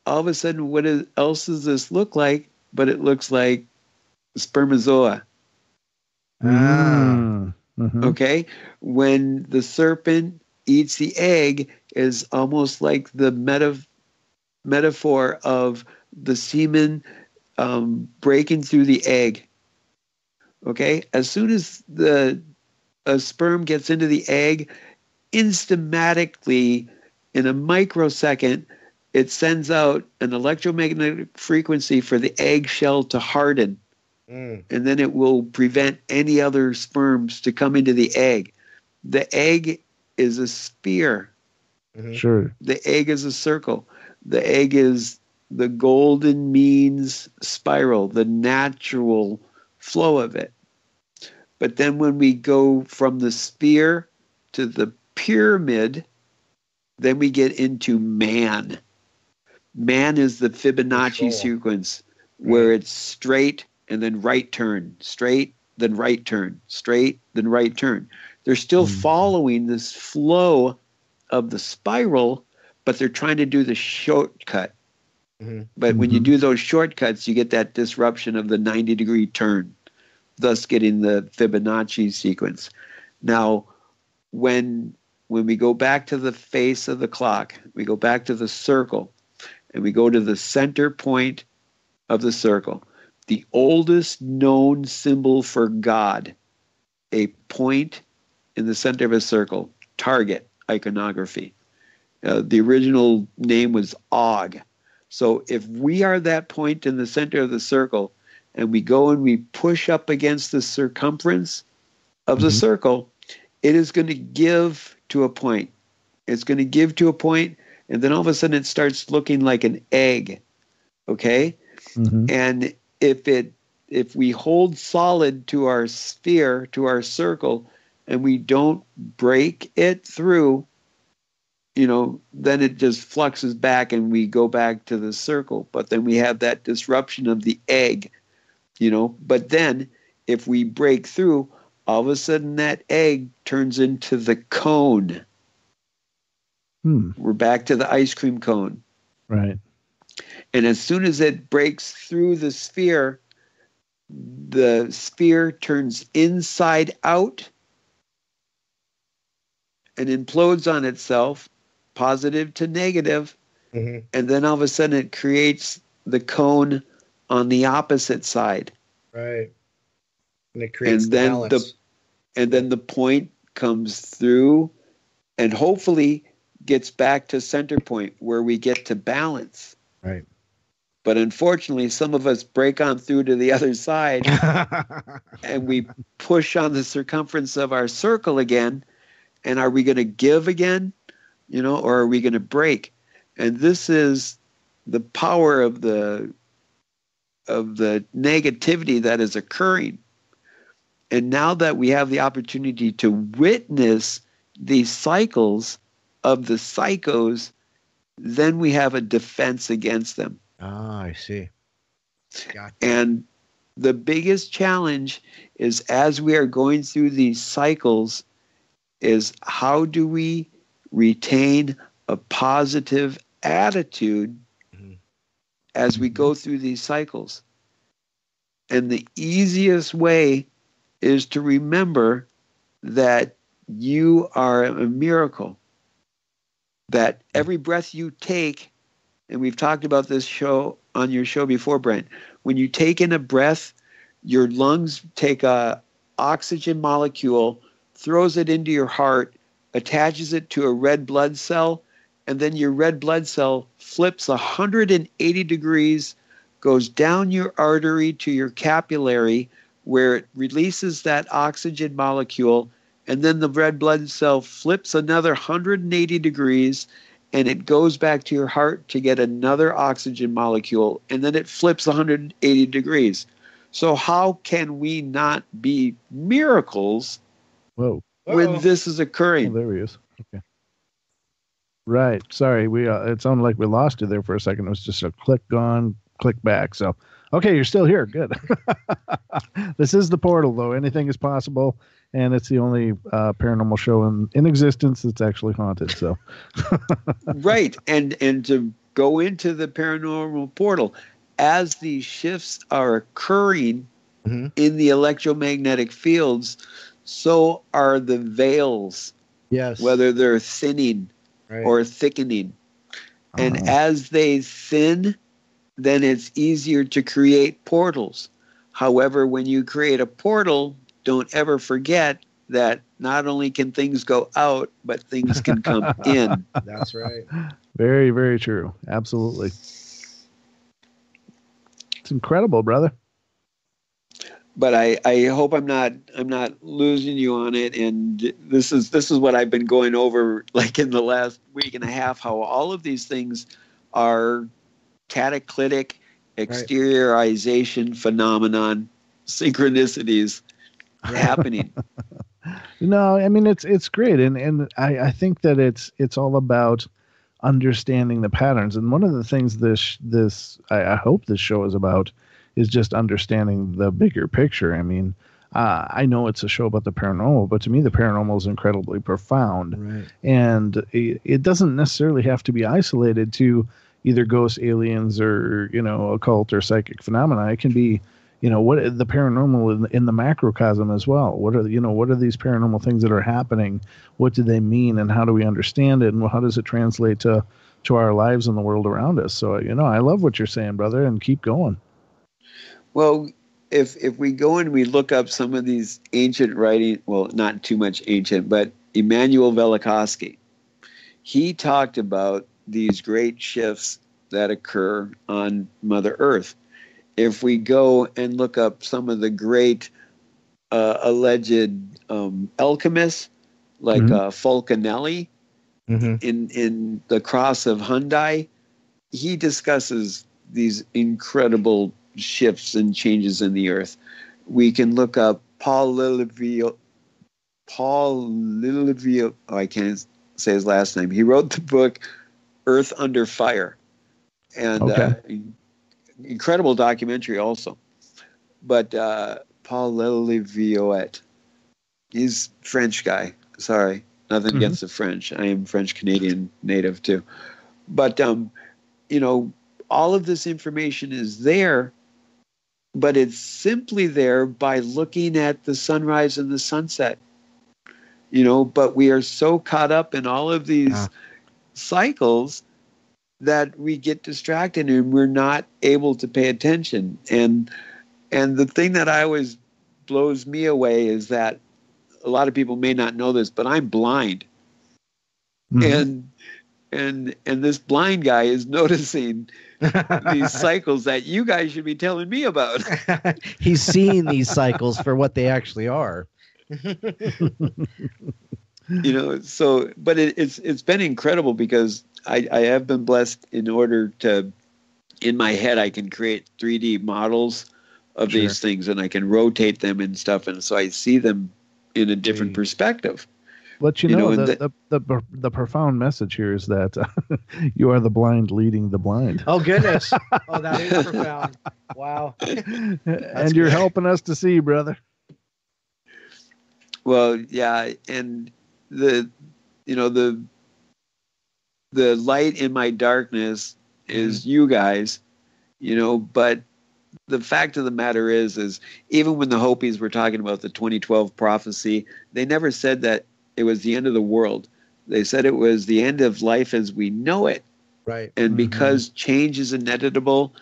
all of a sudden what else does this look like? But it looks like spermatozoa. Okay? When the serpent eats the egg is almost like the metaphor of the semen breaking through the egg. Okay? As soon as a sperm gets into the egg, instantly, in a microsecond, it sends out an electromagnetic frequency for the eggshell to harden. And then it will prevent any other sperms to come into the egg. The egg is a sphere. Sure. The egg is a circle. The egg is the golden means spiral, the natural flow of it. But then when we go from the sphere to the pyramid, then we get into man. Man is the Fibonacci sequence, where it's straight and then right turn, straight, then right turn, straight, then right turn. They're still following this flow of the spiral, but they're trying to do the shortcut. But when you do those shortcuts, you get that disruption of the 90-degree turn, thus getting the Fibonacci sequence. Now, when we go back to the face of the clock, we go back to the circle, and we go to the center point of the circle, the oldest known symbol for God, a point in the center of a circle, target iconography. The original name was Og. So if we are that point in the center of the circle, and we go and we push up against the circumference of the circle, it is going to give to a point. It's going to give to a point, and then all of a sudden it starts looking like an egg. Okay? And if we hold solid to our sphere, to our circle, and we don't break it through, then it just fluxes back and we go back to the circle. But then we have that disruption of the egg, But then if we break through, all of a sudden that egg turns into the cone. We're back to the ice cream cone. Right. And as soon as it breaks through the sphere turns inside out and implodes on itself, positive to negative, and then all of a sudden it creates the cone on the opposite side. Right. And it creates the balance. And then the point comes through and hopefully gets back to center point where we get to balance. Right. But unfortunately, some of us break on through to the other side and we push on the circumference of our circle again. And are we going to give again, or are we going to break? And this is the power of the negativity that is occurring. And now that we have the opportunity to witness these cycles of the psychos, then we have a defense against them. Ah, I see. Gotcha. And the biggest challenge is, as we are going through these cycles, is how do we retain a positive attitude as we go through these cycles? And the easiest way is to remember that you are a miracle, that every breath you take, and we've talked about this show on your show before, Brent, when you take in a breath, your lungs take a oxygen molecule, throws it into your heart, attaches it to a red blood cell, and then your red blood cell flips 180 degrees, goes down your artery to your capillary, where it releases that oxygen molecule, and then the red blood cell flips another 180 degrees, and it goes back to your heart to get another oxygen molecule, and then it flips 180 degrees. So how can we not be miracles when this is occurring? Oh, there he is. Okay. Right. Sorry, it sounded like we lost you there for a second. It was just a click on, click back. So, okay, you're still here. Good. This is the portal, though. Anything is possible, and it's the only paranormal show in existence that's actually haunted. So, right, and to go into the paranormal portal, as these shifts are occurring in the electromagnetic fields, so are the veils. Yes, whether they're thinning or thickening, and as they thin, then it's easier to create portals. However, when you create a portal, don't ever forget that not only can things go out, but things can come in. That's right. Very, very true. Absolutely. It's incredible, brother. But I hope I'm not losing you on it. And this is what I've been going over like in the last week and a half, how all of these things are cataclytic exteriorization phenomenon, synchronicities happening. No, I mean it's great, and I think that it's all about understanding the patterns. And one of the things this I hope this show is about is just understanding the bigger picture. I mean, I know it's a show about the paranormal, but to me, the paranormal is incredibly profound. Right. And it doesn't necessarily have to be isolated to either ghosts, aliens, or, occult or psychic phenomena. It can be, what the paranormal in the macrocosm as well. What are these paranormal things that are happening? What do they mean, and how do we understand it? And how does it translate to our lives and the world around us? So, I love what you're saying, brother, and keep going. Well, if we go and we look up some of these ancient writing, well, not too much ancient, but Immanuel Velikovsky, he talked about these great shifts that occur on Mother Earth. If we go and look up some of the great alleged alchemists, like Fulcanelli in The Cross of Hyundai, he discusses these incredible shifts and changes in the earth. We can look up Paul Lilivio. Oh, I can't say his last name. He wrote the book Earth Under Fire, and incredible documentary also. But Paul Lilivioet, he's a French guy. Sorry, nothing against the French. I am French Canadian native too. But all of this information is there, but it's simply there by looking at the sunrise and the sunset. But we are so caught up in all of these cycles that we get distracted and we're not able to pay attention. And the thing that I always blows me away is that a lot of people may not know this, but I'm blind. And this blind guy is noticing these cycles that you guys should be telling me about. He's seeing these cycles for what they actually are. So, but it's been incredible because I have been blessed in order to, in my head, I can create 3D models of these things and I can rotate them and stuff. And so I see them in a different perspective. But the profound message here is that you are the blind leading the blind. Oh, goodness. Oh, that is profound. Wow. And you're helping us to see, brother. Well, yeah. And the light in my darkness is you guys, but the fact of the matter is even when the Hopis were talking about the 2012 prophecy, they never said that it was the end of the world. They said it was the end of life as we know it. Right. And because change is inevitable,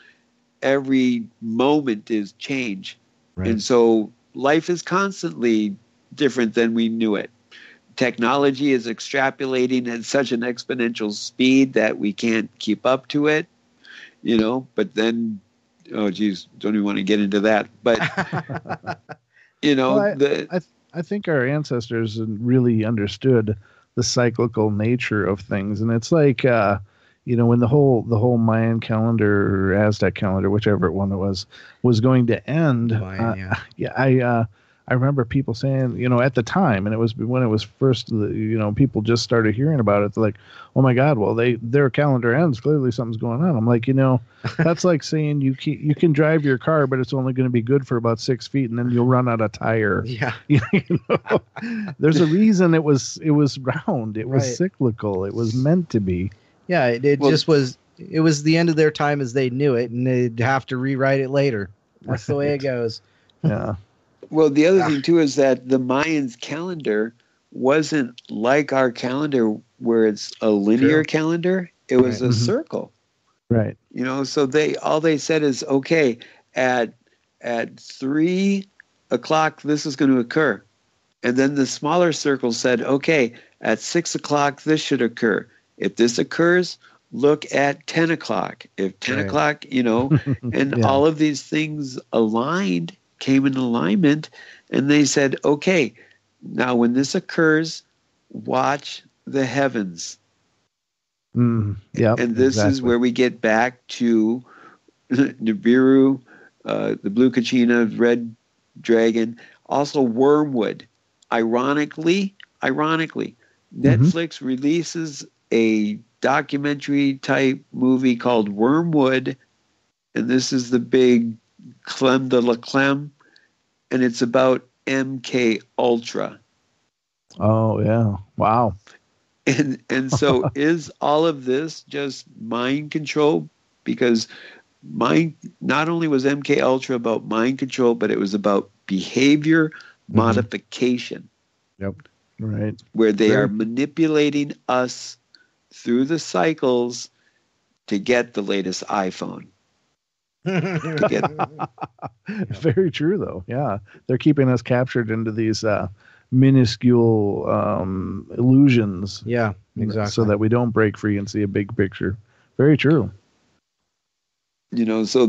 every moment is change. Right. And so life is constantly different than we knew it. Technology is extrapolating at such an exponential speed that we can't keep up to it, but then, oh geez, don't even want to get into that. But, I think our ancestors really understood the cyclical nature of things. And it's like, when the whole Mayan calendar or Aztec calendar, whichever one it was going to end. Mayan, I remember people saying, at the time, and it was when it was first, people just started hearing about it. They're like, oh my God, well, their calendar ends. Clearly something's going on. I'm like, that's like saying you can drive your car, but it's only going to be good for about 6 feet and then you'll run out of tire. Yeah. There's a reason it was round. It was cyclical. It was meant to be. Yeah. It was the end of their time as they knew it, and they'd have to rewrite it later. That's the way it goes. Yeah. Well, the other thing, too, is that the Mayans' calendar wasn't like our calendar where it's a linear calendar. It was a circle. Right. So all they said is, okay, at 3 o'clock, this is going to occur. And then the smaller circle said, okay, at 6 o'clock, this should occur. If this occurs, look at 10 o'clock. If 10 o'clock, and all of these things aligned, came in alignment, and they said, okay, now when this occurs, watch the heavens. And this is where we get back to Nibiru, the blue kachina, red dragon, also wormwood. Ironically, Netflix releases a documentary type movie called Wormwood, and this is the big creme de la creme, and it's about MK Ultra. Oh yeah! Wow. And so is all of this just mind control? Because not only was MK Ultra about mind control, but it was about behavior modification. Yep. Right. Where they are manipulating us through the cycles to get the latest iPhone. Very true, though. Yeah, they're keeping us captured into these minuscule illusions. Yeah, exactly. So that we don't break free and see a big picture. Very true. So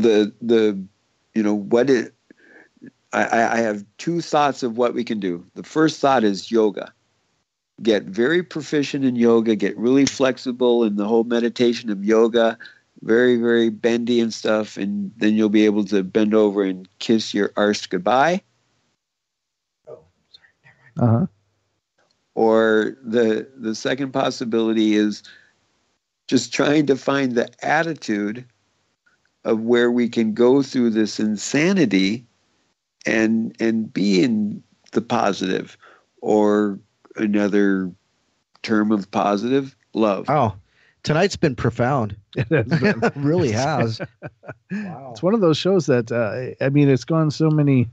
I have two thoughts of what we can do. The first thought is yoga. Get very proficient in yoga. Get really flexible in the whole meditation of yoga. Very, very bendy and stuff, and then you'll be able to bend over and kiss your arse goodbye. Oh, sorry. Never mind. Or the second possibility is just trying to find the attitude of where we can go through this insanity and be in the positive, or another term of positive, love. Oh, tonight's been profound. It has been. It really has. Wow. It's one of those shows that it's gone so many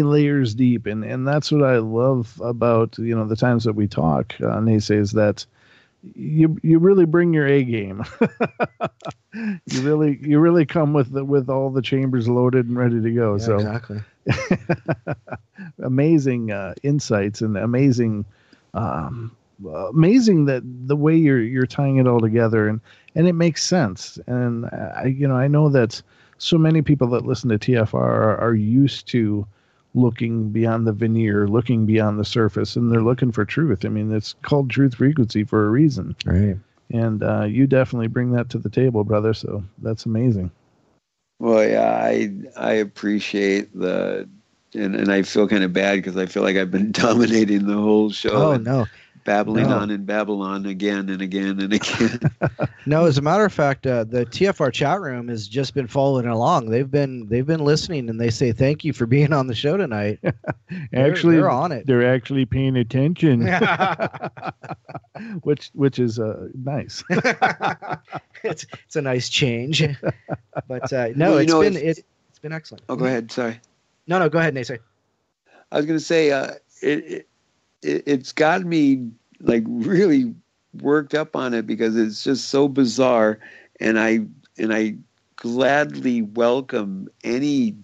layers deep, and that's what I love about the times that we talk. NeSe, is that you really bring your A game. you really come with all the chambers loaded and ready to go. Yeah, so exactly. Amazing insights and amazing that the way you're tying it all together, and it makes sense. And I know that so many people that listen to TFR are used to looking beyond the veneer, looking beyond the surface, and they're looking for truth. I mean, it's called Truth Frequency for a reason. Right. And you definitely bring that to the table, brother. So that's amazing. Well, yeah, I appreciate and I feel kind of bad because I feel like I've been dominating the whole show. Oh, no. Babbling on and Babylon again and again and again. No, as a matter of fact, the TFR chat room has just been following along. They've been listening, and they say thank you for being on the show tonight. Actually, they're on it. They're actually paying attention, which is nice. It's a nice change, but no, well, it's been excellent. Oh, go ahead. Sorry. No, go ahead, NeSe. I was going to say it's got me like really worked up on it because it's just so bizarre, and I gladly welcome any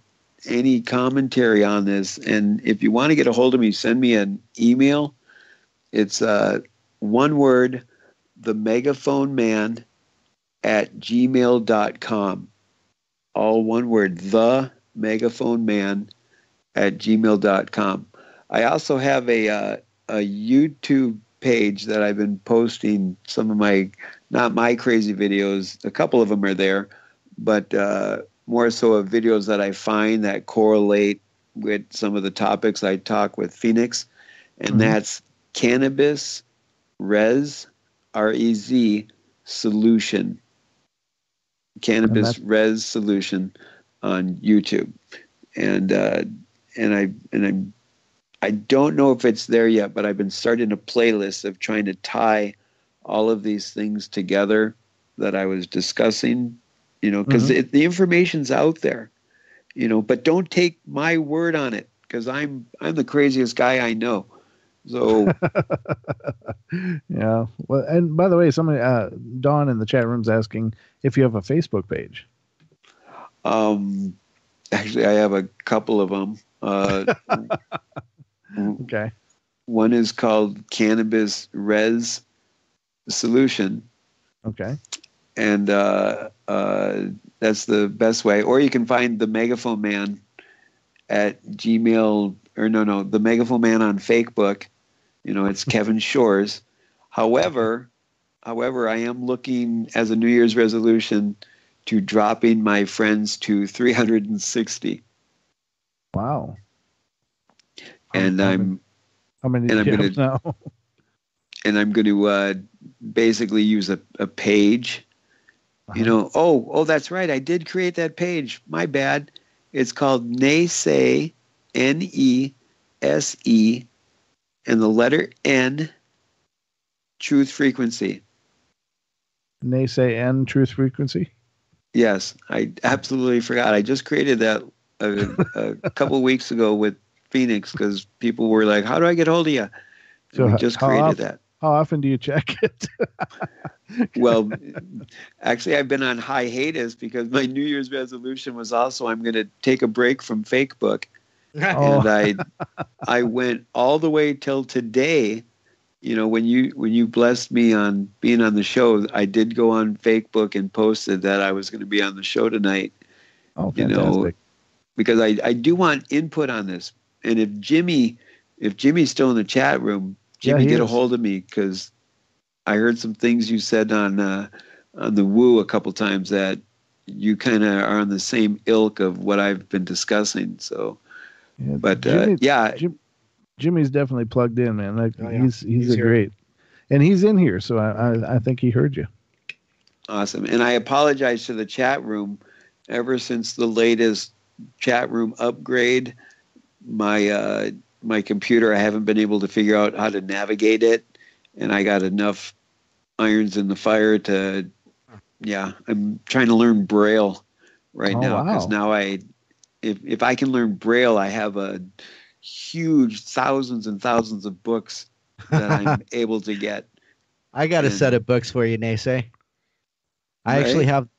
commentary on this. And if you want to get a hold of me, send me an email. It's one word, themegaphoneman@gmail.com. All one word, themegaphoneman@gmail.com. I also have a YouTube page that I've been posting some of not my crazy videos. A couple of them are there, but more so of videos that I find that correlate with some of the topics I talk with Phoenix. And that's Cannabis Res, R-E-Z, Solution. Cannabis Res Solution on YouTube. And I don't know if it's there yet, but I've been starting a playlist of trying to tie all of these things together that I was discussing, because the information's out there, but don't take my word on it, because I'm the craziest guy I know. So yeah. Well, and by the way, somebody, Dawn in the chat room's asking if you have a Facebook page. Actually, I have a couple of them. Okay. One is called Cannabis Res Solution. Okay. And that's the best way. Or you can find the Megaphone Man at Gmail, or no, the Megaphone Man on Facebook. It's Kevin Shores. However, I am looking as a New Year's resolution to dropping my friends to 360. Wow. And how many do you have now? And I'm going to basically use a page. Oh, that's right. I did create that page. My bad. It's called NeSe, NeSe, and the letter N, Truth Frequency. NeSe N, Truth Frequency? Yes, I absolutely forgot. I just created that a couple weeks ago with Phoenix because people were like, how do I get hold of you? So we just created that. How often do you check it? Well, actually, I've been on hiatus because my New Year's resolution was also I'm going to take a break from Facebook. And I went all the way till today. When you blessed me on being on the show, I did go on Facebook and posted that I was going to be on the show tonight. Oh, fantastic. Because I do want input on this. And if Jimmy's still in the chat room, Jimmy, get a hold of me, because I heard some things you said on the Woo a couple times that you kind of are on the same ilk of what I've been discussing. So, yeah, but Jimmy's definitely plugged in, man. He's a great, and he's in here, so I think he heard you. Awesome. And I apologize to the chat room. Ever since the latest chat room upgrade, my computer, I haven't been able to figure out how to navigate it, and I got enough irons in the fire to, I'm trying to learn Braille right now, because now if I can learn Braille, I have a huge thousands and thousands of books that I'm able to get. I got a set of books for you, NeSe. I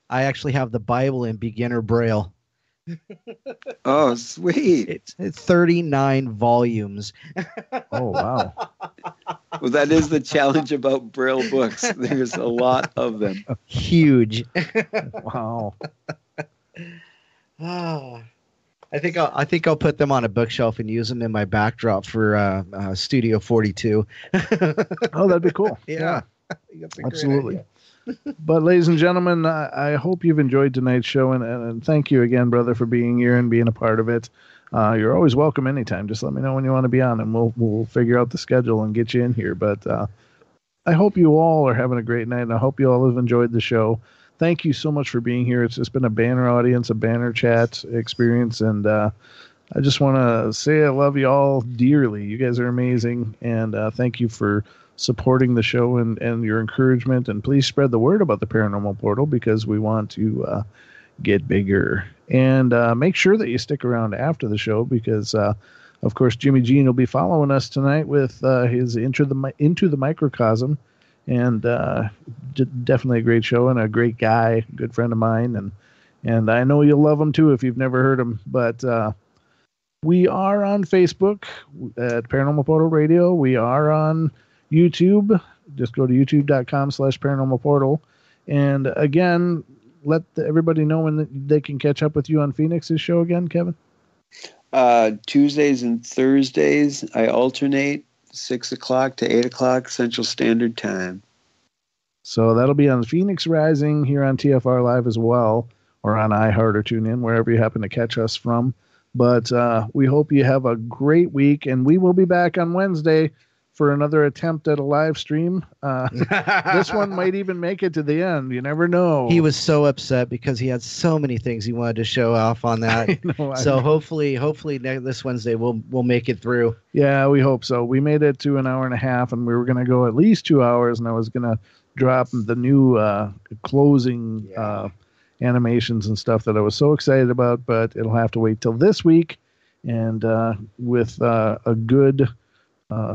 actually have the Bible in beginner braille. Oh, sweet! It's 39 volumes. Oh, wow! Well, that is the challenge about braille books. There's a lot of them. Huge. Wow. Oh, I think I'll put them on a bookshelf and use them in my backdrop for Studio 42. Oh, that'd be cool. Yeah. Absolutely. But ladies and gentlemen, I hope you've enjoyed tonight's show, and thank you again, brother, for being here and being a part of it. You're always welcome anytime. Just let me know when you want to be on, and we'll figure out the schedule and get you in here. But I hope you all are having a great night, and I hope you all have enjoyed the show. Thank you so much for being here. It's just been a banner audience, a banner chat experience, and I just want to say I love you all dearly. You guys are amazing, and thank you for supporting the show and your encouragement. And please spread the word about the Paranormal Portal, because we want to get bigger. And make sure that you stick around after the show, because of course Jimmy Jean will be following us tonight with his Into the Microcosm, and definitely a great show and a great guy, good friend of mine, and I know you'll love him too if you've never heard him. But we are on Facebook at Paranormal Portal Radio. We are on YouTube. Just go to youtube.com/Paranormal Portal. And again, let everybody know when they can catch up with you on Phoenix's show again, Kevin. Tuesdays and Thursdays, I alternate 6 o'clock to 8 o'clock Central Standard Time. So that'll be on Phoenix Rising here on TFR Live as well, or on iHeart or TuneIn, wherever you happen to catch us from. But we hope you have a great week, and we will be back on Wednesday for another attempt at a live stream. This one might even make it to the end. You never know. He was so upset because he had so many things he wanted to show off on that. So hopefully this Wednesday we'll make it through. Yeah, we hope so. We made it to an hour and a half, and we were going to go at least 2 hours, and I was going to drop the new closing animations and stuff that I was so excited about, but it'll have to wait till this week. And with a good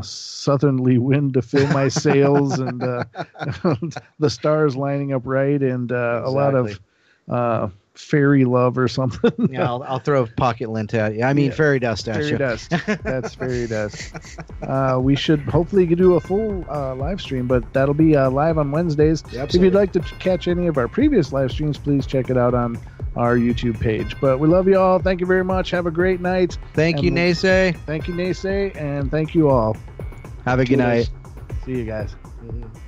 southerly wind to fill my sails, and the stars lining up right, and a lot of fairy love or something. Yeah, I'll throw pocket lint at you. I mean, fairy dust at you. Fairy dust. That's fairy dust. We should hopefully do a full live stream, but that'll be live on Wednesdays. Yeah, if you'd like to catch any of our previous live streams, please check it out on our YouTube page. But we love you all. Thank you very much. Have a great night. Thank you, NeSe. Thank you, NeSe, and thank you all. Have a good night. See you guys. Mm-hmm.